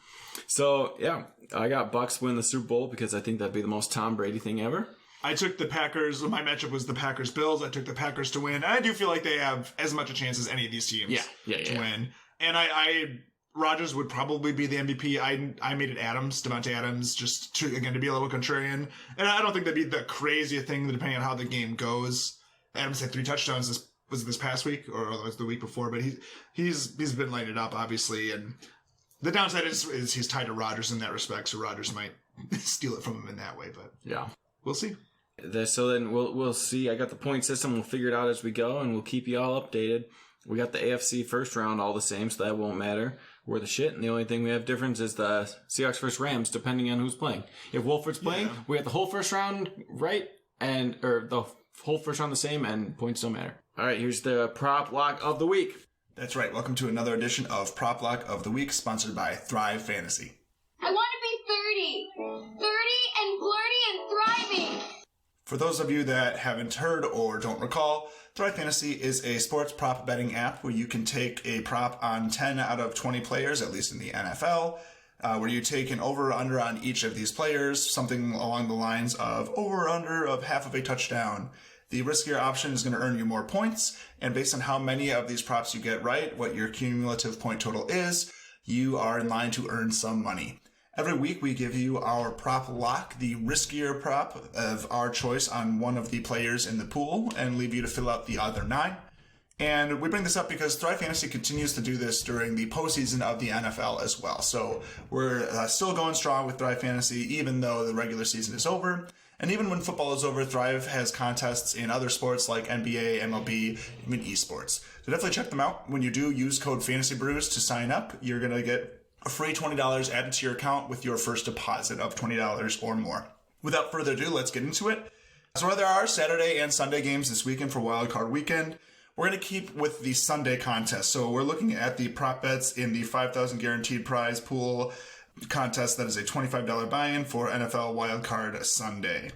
So, yeah, I got Bucks win the Super Bowl because I think that'd be the most Tom Brady thing ever.
I took the Packers. My matchup was the Packers-Bills. I took the Packers to win. And I do feel like they have as much a chance as any of these teams to win. And Rodgers would probably be the MVP. I made it Devontae Adams, just to be a little contrarian. And I don't think that'd be the craziest thing depending on how the game goes. Adams had 3 touchdowns this past week, or was the week before, but he's been lighting it up, obviously. And the downside is he's tied to Rodgers in that respect, so Rodgers might steal it from him in that way, but
yeah,
we'll see.
So then we'll see. I got the point system. We'll figure it out as we go, and we'll keep you all updated. We got the AFC first round all the same, so that won't matter. We're the shit, and the only thing we have difference is the Seahawks versus Rams, depending on who's playing. If Wolford's playing, we have the whole first round right, or the whole first round the same, and points don't matter. All right, here's the prop lock of the week.
That's right. Welcome to another edition of Prop Lock of the Week, sponsored by Thrive Fantasy.
I want to be 30. 30 and flirty and thriving.
For those of you that haven't heard or don't recall, Thrive Fantasy is a sports prop betting app where you can take a prop on 10 out of 20 players, at least in the NFL, where you take an over or under on each of these players, something along the lines of over or under of half of a touchdown. The riskier option is going to earn you more points, and based on how many of these props you get right, what your cumulative point total is, you are in line to earn some money. Every week we give you our prop lock, the riskier prop of our choice on one of the players in the pool, and leave you to fill out the other 9. And we bring this up because Thrive Fantasy continues to do this during the postseason of the NFL as well. So we're still going strong with Thrive Fantasy, even though the regular season is over. And even when football is over, Thrive has contests in other sports like NBA, MLB, even esports. So definitely check them out. When you do, use code FANTASYBREWS to sign up. You're going to get a free $20 added to your account with your first deposit of $20 or more. Without further ado, let's get into it. So there are Saturday and Sunday games this weekend for Wild Card Weekend. We're going to keep with the Sunday contest. So we're looking at the prop bets in the 5,000 guaranteed prize pool contest. That is a $25 buy-in for NFL Wild Card Sunday.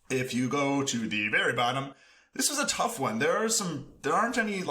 If you go to the very bottom, this was a tough one. There aren't any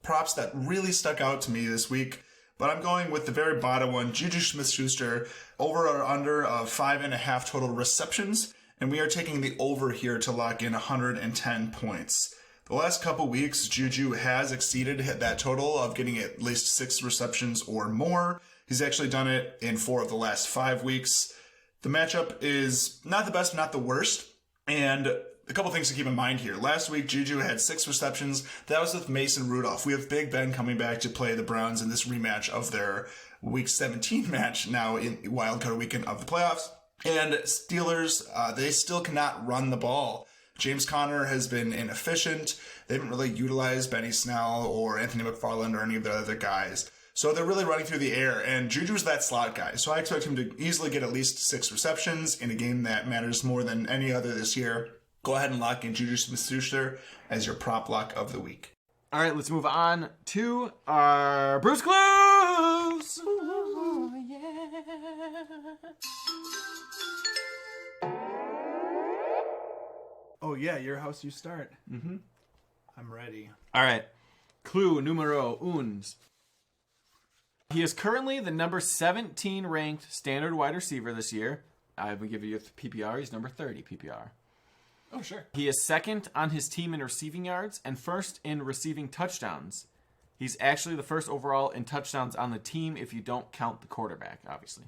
props that really stuck out to me this week, but I'm going with the very bottom one, Juju Smith-Schuster, over or under of 5.5 total receptions, and we are taking the over here to lock in 110 points. The last couple weeks, Juju has exceeded that total of getting at least 6 receptions or more. He's actually done it in 4 of the last 5 weeks. The matchup is not the best, not the worst. And a couple things to keep in mind here. Last week, Juju had 6 receptions. That was with Mason Rudolph. We have Big Ben coming back to play the Browns in this rematch of their Week 17 match now in wildcard weekend of the playoffs. And Steelers, they still cannot run the ball. James Conner has been inefficient. They haven't really utilized Benny Snell or Anthony McFarland or any of the other guys. So they're really running through the air, and Juju's that slot guy. So I expect him to easily get at least 6 receptions in a game that matters more than any other this year. Go ahead and lock in Juju Smith-Schuster as your prop lock of the week.
All right, let's move on to our Bruce Clues. Ooh, yeah.
Oh yeah, your house you start. Mm-hmm. I'm ready.
All right. Clue numero uns. He is currently the number 17 ranked standard wide receiver this year. I will give you a PPR. He's number 30 PPR.
Oh, sure.
He is second on his team in receiving yards and first in receiving touchdowns. He's actually the first overall in touchdowns on the team if you don't count the quarterback, obviously.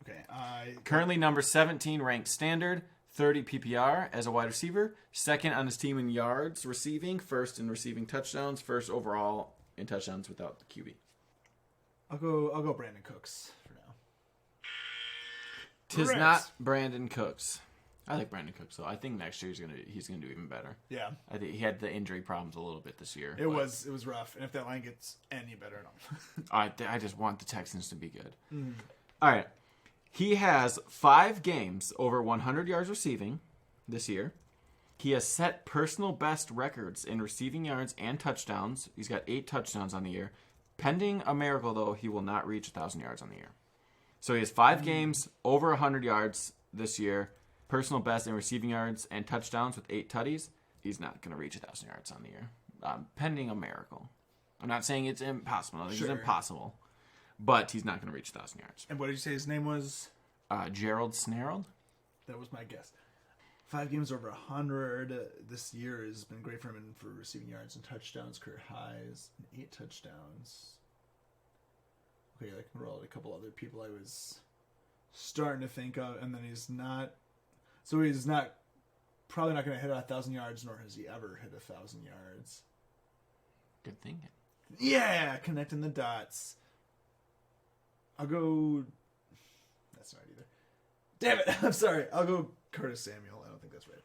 Okay.
Currently number 17 ranked standard, 30 PPR as a wide receiver, second on his team in yards receiving, first in receiving touchdowns, first overall in touchdowns without the QB.
I'll go Brandon Cooks for now.
Tis not Brandon Cooks. I like Brandon Cooks though. I think next year he's gonna do even better.
Yeah.
I think he had the injury problems a little bit this year.
It was rough, and if that line gets any better, no.
I just want the Texans to be good. Mm. All right. He has 5 games over 100 yards receiving this year. He has set personal best records in receiving yards and touchdowns. He's got 8 touchdowns on the year. Pending a miracle, though, he will not reach 1,000 yards on the year. So he has 5 games over 100 yards this year. Personal best in receiving yards and touchdowns with 8 tutties. He's not going to reach 1,000 yards on the year. Pending a miracle. I'm not saying it's impossible. I think it's impossible. But he's not going to reach 1,000 yards.
And what did you say his name was?
Gerald Snarled.
That was my guess. 5 games over 100 this year has been great for him for receiving yards and touchdowns, career highs, and 8 touchdowns. Okay, I can roll out a couple other people I was starting to think of, and then he's not. So he's not probably not going to hit 1,000 yards, nor has he ever hit 1,000 yards.
Good thinking.
Yeah, connecting the dots. I'll go. That's not either. Damn it! I'm sorry. I'll go Curtis Samuel. I don't think that's right.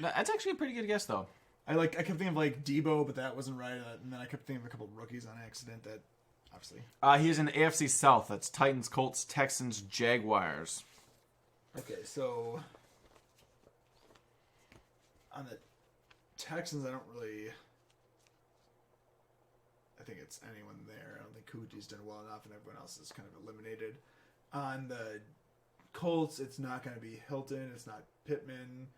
No, that's actually a pretty good guess, though.
I kept thinking of Debo, but that wasn't right. And then I kept thinking of a couple of rookies on accident. That obviously.
He is in the AFC South. That's Titans, Colts, Texans, Jaguars.
Okay, so on the Texans, I think it's anyone there. I don't think Coogie's done well enough, and everyone else is kind of eliminated. On the Colts, it's not going to be Hilton. It's not Pittman.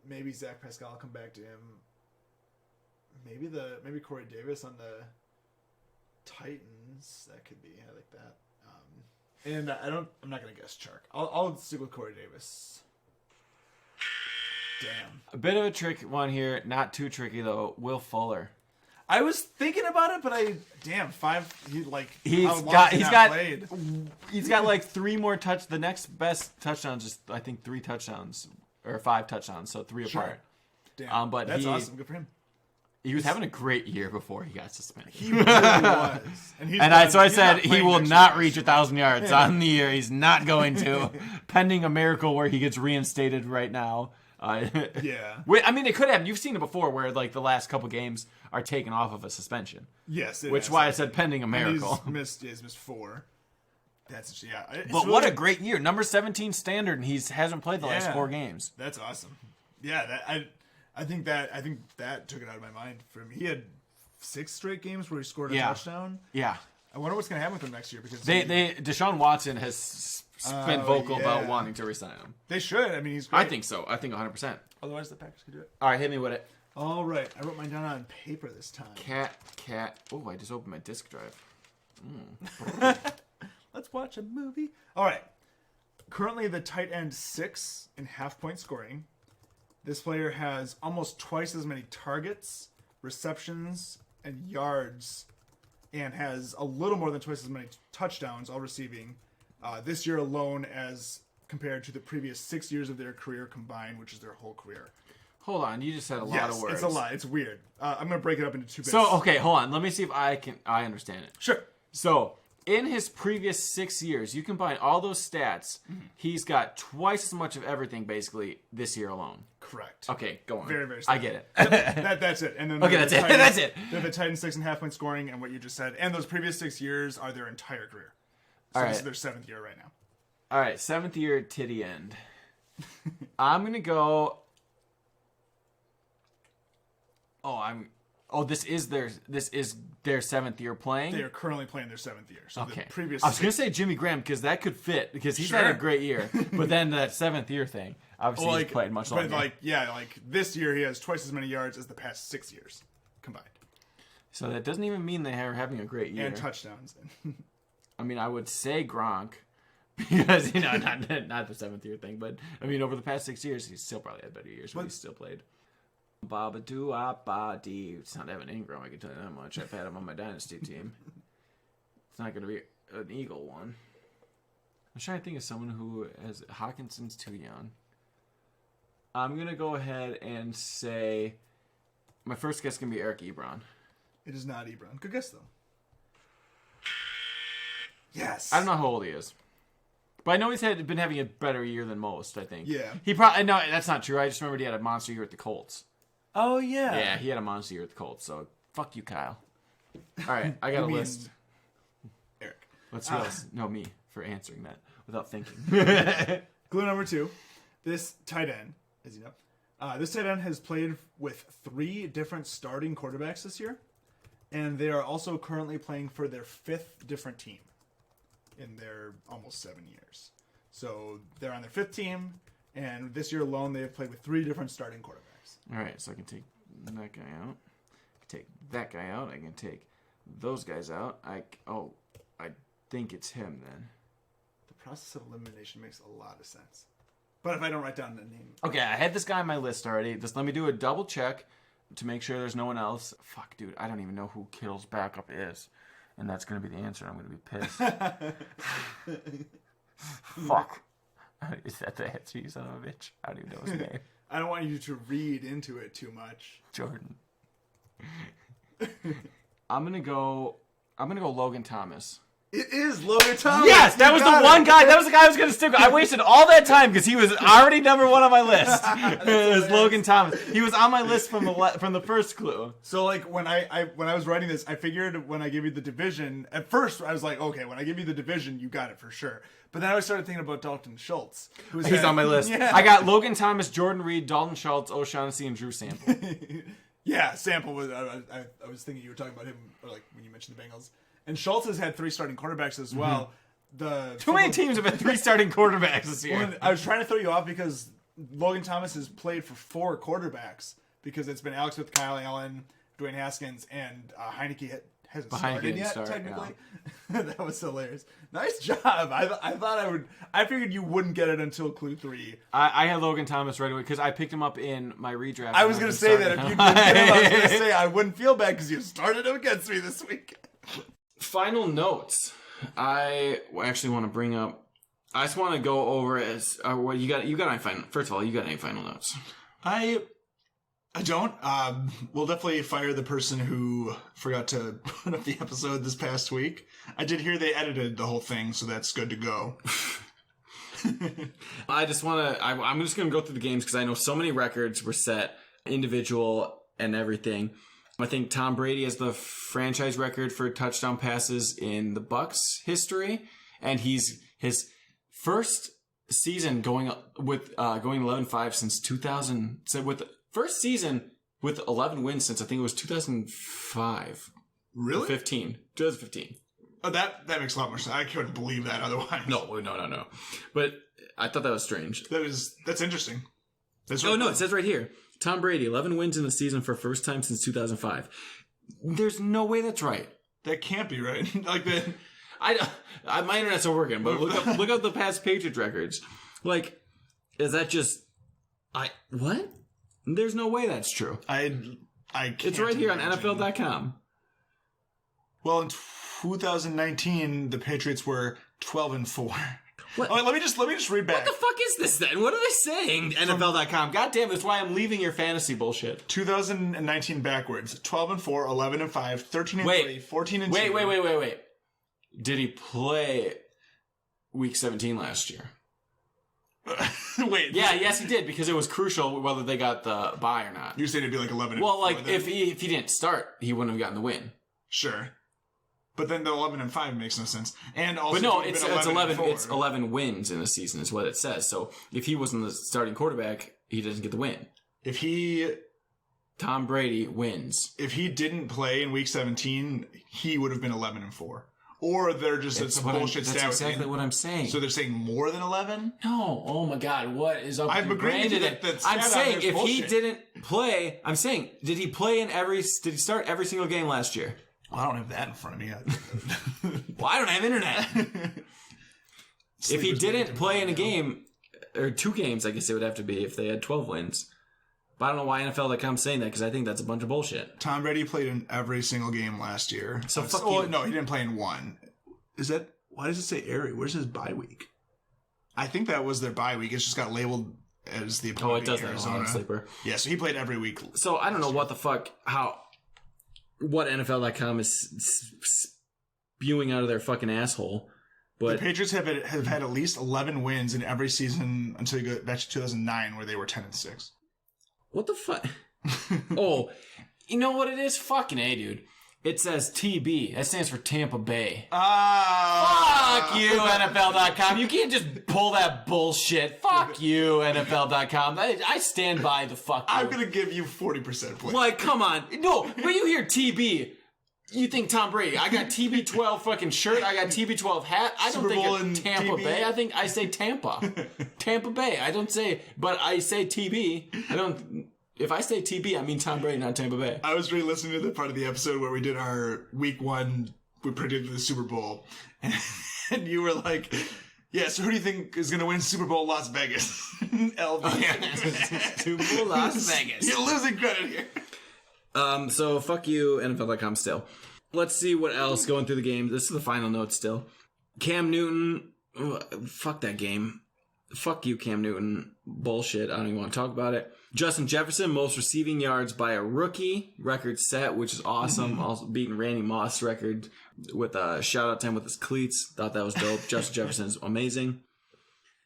Maybe Zach Pascal will come back to him. Maybe Corey Davis on the Titans. That could be. I like that. And I'm not going to guess Chark. I'll stick with Corey Davis. Damn.
A bit of a trick one here. Not too tricky, though. Will Fuller.
I was thinking about it, but
he's got like 3 more the next best touchdowns is I think 3 touchdowns or 5 touchdowns, so 3 apart.
Damn,
but
that's awesome. Good for him.
He was having a great year before he got suspended.
He really was.
So I said
he's
he will
playing
not
next
reach
year.
1,000 yards on the year. He's not going to, pending a miracle where he gets reinstated right now.
Yeah.
I mean, it could happen. You've seen it before, where like the last couple games are taken off of a suspension.
Yes.
Which is why I said pending a
And
miracle.
he's missed 4. That's it's
But
really-
what a great year! Number 17 standard, and he hasn't played the last 4 games.
That's awesome. Yeah, I think that took it out of my mind for him. He had 6 straight games where he scored a touchdown.
Yeah.
I wonder what's going to happen with him next year because
Deshaun Watson has been vocal about wanting to resign him.
They should. I mean, he's great.
I think so. I think 100%.
Otherwise, the Packers could do it.
All right, hit me with it.
All right. I wrote mine down on paper this time.
Cat. Oh, I just opened my disk drive.
Let's watch a movie. All right. Currently, the tight end 6 in half-point scoring. This player has almost twice as many targets, receptions, and yards, and has a little more than twice as many touchdowns, all receiving, this year alone as compared to the previous 6 years of their career combined, which is their whole career.
Hold on, you just said a lot
Yes,
of words.
it's a lot. It's weird. I'm going to break it up into 2 bits.
So, okay, hold on. Let me see if I understand it.
Sure.
So, in his previous 6 years, you combine all those stats, he's got twice as much of everything, basically, this year alone.
Correct.
Okay, go on.
Very, very
I
simple.
get it.
That's it. And then
Okay, that's it. That's it.
They're the tight end 6 and half-point scoring, and what you just said. And those previous 6 years are their entire career. So
All
this
right.
is their 7th year right now.
All right, 7th year titty end. I'm going to go... this is their 7th year playing?
They are currently playing their 7th year. So
Okay.
the previous
I was going to
6
say Jimmy Graham because that could fit because he's had a
Sure.
great year. But then that 7th year thing, obviously he's played much longer.
But this year he has twice as many yards as the past 6 years combined.
So that doesn't even mean they are having a great year.
And touchdowns.
I mean, I would say Gronk because, not the 7th year thing, but I mean, over the past 6 years, he's still probably had better years, but he's still played. Baba-doo-ah-ba-dee. It's not Evan Ingram, I can tell you that much. I've had him on my dynasty team. It's not going to be an Eagle one. I'm trying to think of someone who has Hawkinson's too young. I'm going to go ahead and say my first guess is going to be Eric Ebron.
It is not Ebron. Good guess, though. Yes.
I don't know how old he is. But I know he's been having a better year than most, I think.
Yeah.
He probably... No, that's not true. I just remembered he had a monster year at the Colts.
Oh, yeah.
Yeah, he had a monster year at the Colts, so fuck you, Kyle. All right, I got a list.
Eric.
Let's see else. No, me, for answering that without thinking.
Clue number 2. This tight end, as you know, this tight end has played with 3 different starting quarterbacks this year, and they are also currently playing for their 5th different team in their almost 7 years. So they're on their 5th team, and this year alone they have played with 3 different starting quarterbacks.
All right, so I can take that guy out. I can take that guy out. I can take those guys out. I think it's him then.
The process of elimination makes a lot of sense. But if I don't write down the name...
Okay, I had this guy on my list already. Just let me do a double check to make sure there's no one else. Fuck, dude, I don't even know who Kittle's backup is. And that's going to be the answer. I'm going to be pissed. Fuck. Is that the answer, you son of a bitch? I don't even know his name.
I don't want you to read into it too much.
Jordan. I'm gonna go Logan Thomas.
It is Logan Thomas.
Yes, that was the one guy. That was the guy I was going to stick with. I wasted all that time because he was already number 1 on my list. It was Logan Thomas. He was on my list from the first clue.
So like when I was writing this, I figured when I gave you the division, at first I was like, okay, when I give you the division, you got it for sure. But then I started thinking about Dalton Schultz.
He's on my list.
Yeah.
I got Logan Thomas, Jordan Reed, Dalton Schultz, O'Shaughnessy, and Drew Sample.
Yeah, Sample was. I was thinking you were talking about him, or like when you mentioned the Bengals. And Schultz has had 3 starting quarterbacks as well.
Too many teams have had 3 starting quarterbacks this year.
Well, I was trying to throw you off because Logan Thomas has played for 4 quarterbacks because it's been Alex Smith, Kyle Allen, Dwayne Haskins, and Heineke hasn't started yet, technically. Yeah. That was hilarious. Nice job. I figured you wouldn't get it until clue 3.
I had Logan Thomas right away because I picked him up in my redraft.
I was going to say that if you didn't get him, I was going to say I wouldn't feel bad because you started him against me this week.
Final notes. I actually want to bring up. I just want to go over as what you got. You got any final? First of all, you got any final notes?
I I don't. We'll definitely fire the person who forgot to put up the episode this past week. I did hear they edited the whole thing, so that's good to go.
I just want to. I'm just going to go through the games because I know so many records were set, individual and everything. I think Tom Brady has the franchise record for touchdown passes in the Bucs history, and he's his first season going 11-5 since 2000. So with first season with 11 wins since I think it was 2005.
Really?
2015.
Oh, that makes a lot more sense. I couldn't believe that otherwise.
No. But I thought that was strange.
That's interesting.
No, it says right here. Tom Brady, 11 wins in the season for first time since 2005. There's no way that's right.
That can't be right. Like that.
My internet's not working, but look up the past Patriots records. Like, is that just what? There's no way that's true.
I can't.
It's right here on
imagine.
NFL.com.
Well, in 2019, the Patriots were 12-4.
What?
Oh, let me just read back.
What the fuck is this then? What are they saying? NFL.com. God damn, that's why I'm leaving your fantasy bullshit.
2019 backwards. 12-4, 11-5, 13-3, 14-2.
Wait. Did he play week 17 last year?
Wait.
Yeah, yes he did, because it was crucial whether they got the bye or not.
You're saying it'd be like 11-4.
Well, like,
then?
if he didn't start, he wouldn't have gotten the win.
Sure. But then the 11-5 makes no sense. And also,
But no, it's 11.
11-4.
It's 11 wins in a season, is what it says. So if he wasn't the starting quarterback, he doesn't get the win. Tom Brady wins.
If he didn't play in week 17, he would have been 11-4. Or they're just it's a bullshit stat.
That's exactly what I'm saying.
So they're saying more than 11?
No. Oh my God. What is up?
I'm agreeing that
I'm saying if
bullshit.
he didn't play, I'm saying did he play did he start every single game last year?
Well, I don't have that in front of me.
Well, I don't have internet. If he didn't play in a game, or 2 games, I guess it would have to be if they had 12 wins. But I don't know why NFL.com's saying that, because I think that's a bunch of bullshit.
Tom Brady played in every single game last year.
So fuck you.
No, he didn't play in one. Is that... Why does it say every? Where's his bye week? I think that was their bye week. It's just got labeled as the opponent.
Oh, it does
being
that
Arizona.
on Sleeper.
Yeah, so he played every week.
So I don't know what the fuck, what NFL.com is spewing out of their fucking asshole. But
the Patriots have had at least 11 wins in every season until you go back to 2009, where they were 10-6.
What the fuck? Oh, you know what it is? Fucking A, dude. It says TB. That stands for Tampa Bay. Fuck you, NFL.com. You can't just pull that bullshit. Fuck you, NFL.com. I stand by the fuck you.
I'm going to give you 40% play.
Like, come on. No, when you hear TB, you think Tom Brady. I got TB12 fucking shirt. I got TB12 hat. I don't
Super Bowl
think it's
and
Tampa
TB.
Bay. I say Tampa. Tampa Bay. I don't say, but I say TB. I don't... If I say TB, I mean Tom Brady, not Tampa Bay.
I was re-listening to the part of the episode where we did our week 1, we predicted the Super Bowl. And you were like, yeah, so who do you think is going to win Super Bowl Las Vegas? LV.
Super Bowl Las Vegas.
You're losing credit here.
So fuck you, NFL.com still. Let's see what else going through the game. This is the final note still. Cam Newton, fuck that game. Fuck you, Cam Newton. Bullshit. I don't even want to talk about it. Justin Jefferson, most receiving yards by a rookie. Record set, which is awesome. Also beating Randy Moss' record with a shout-out time with his cleats. Thought that was dope. Justin Jefferson's amazing.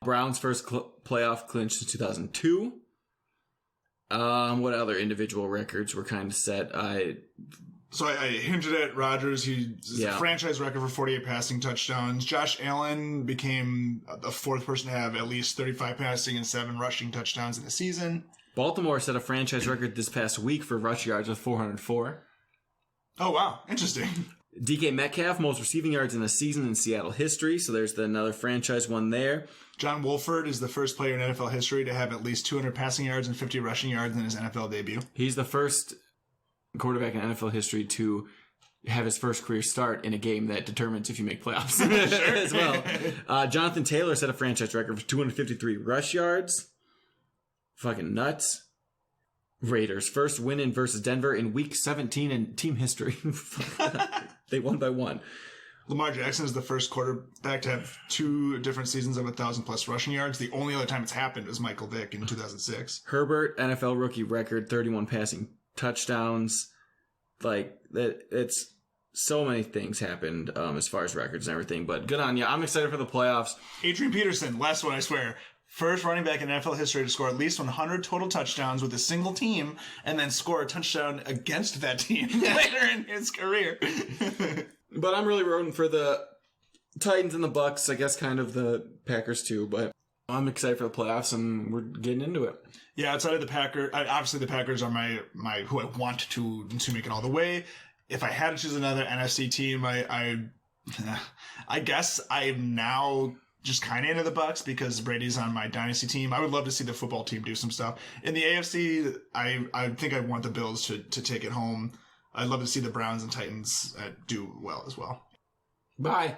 Browns' first playoff clinch since 2002. What other individual records were kind of set?
So I hinted at Rodgers. He's a franchise record for 48 passing touchdowns. Josh Allen became the 4th person to have at least 35 passing and 7 rushing touchdowns in the season.
Baltimore set a franchise record this past week for rush yards with 404.
Oh, wow. Interesting.
DK Metcalf, most receiving yards in a season in Seattle history. So there's another franchise one there.
John Wolford is the first player in NFL history to have at least 200 passing yards and 50 rushing yards in his NFL debut.
He's the first quarterback in NFL history to have his first career start in a game that determines if you make playoffs as well. Jonathan Taylor set a franchise record for 253 rush yards. Fucking nuts. Raiders first win in versus Denver in week 17 in team history. They won by 1.
Lamar Jackson is the first quarterback to have 2 different seasons of 1,000+ rushing yards. The only other time it's happened was Michael Vick in 2006.
Herbert, NFL rookie record, 31 passing touchdowns. Like, it's so many things happened as far as records and everything. But good on you. I'm excited for the playoffs.
Adrian Peterson, last one, I swear. First running back in NFL history to score at least 100 total touchdowns with a single team and then score a touchdown against that team later in his career.
But I'm really rooting for the Titans and the Bucks. I guess kind of the Packers too. But I'm excited for the playoffs, and we're getting into it.
Yeah, outside of the Packers, obviously the Packers are my who I want to make it all the way. If I had to choose another NFC team, I guess I'm now just kind of into the Bucks because Brady's on my dynasty team. I would love to see the football team do some stuff. In the AFC, I think I want the Bills to take it home. I'd love to see the Browns and Titans do well as well.
Bye.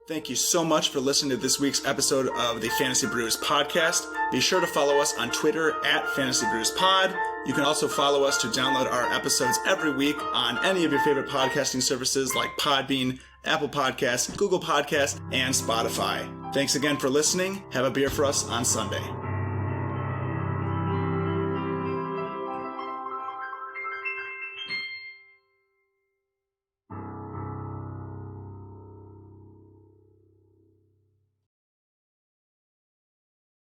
Thank you so much for listening to this week's episode of the Fantasy Brews podcast. Be sure to follow us on Twitter at Fantasy Brews Pod. You can also follow us to download our episodes every week on any of your favorite podcasting services like Podbean, Apple Podcasts, Google Podcasts, and Spotify. Thanks again for listening. Have a beer for us on Sunday.